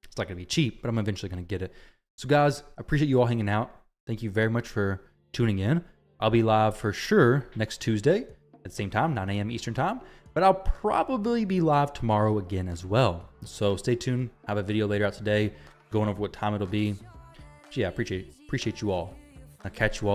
It's not going to be cheap, but I'm eventually going to get it. So guys, I appreciate you all hanging out. Thank you very much for tuning in. I'll be live for sure next Tuesday at the same time, 9 a.m. Eastern time, but I'll probably be live tomorrow again as well. So stay tuned. I have a video later out today going over what time it'll be. So yeah, appreciate you all. I'll catch you all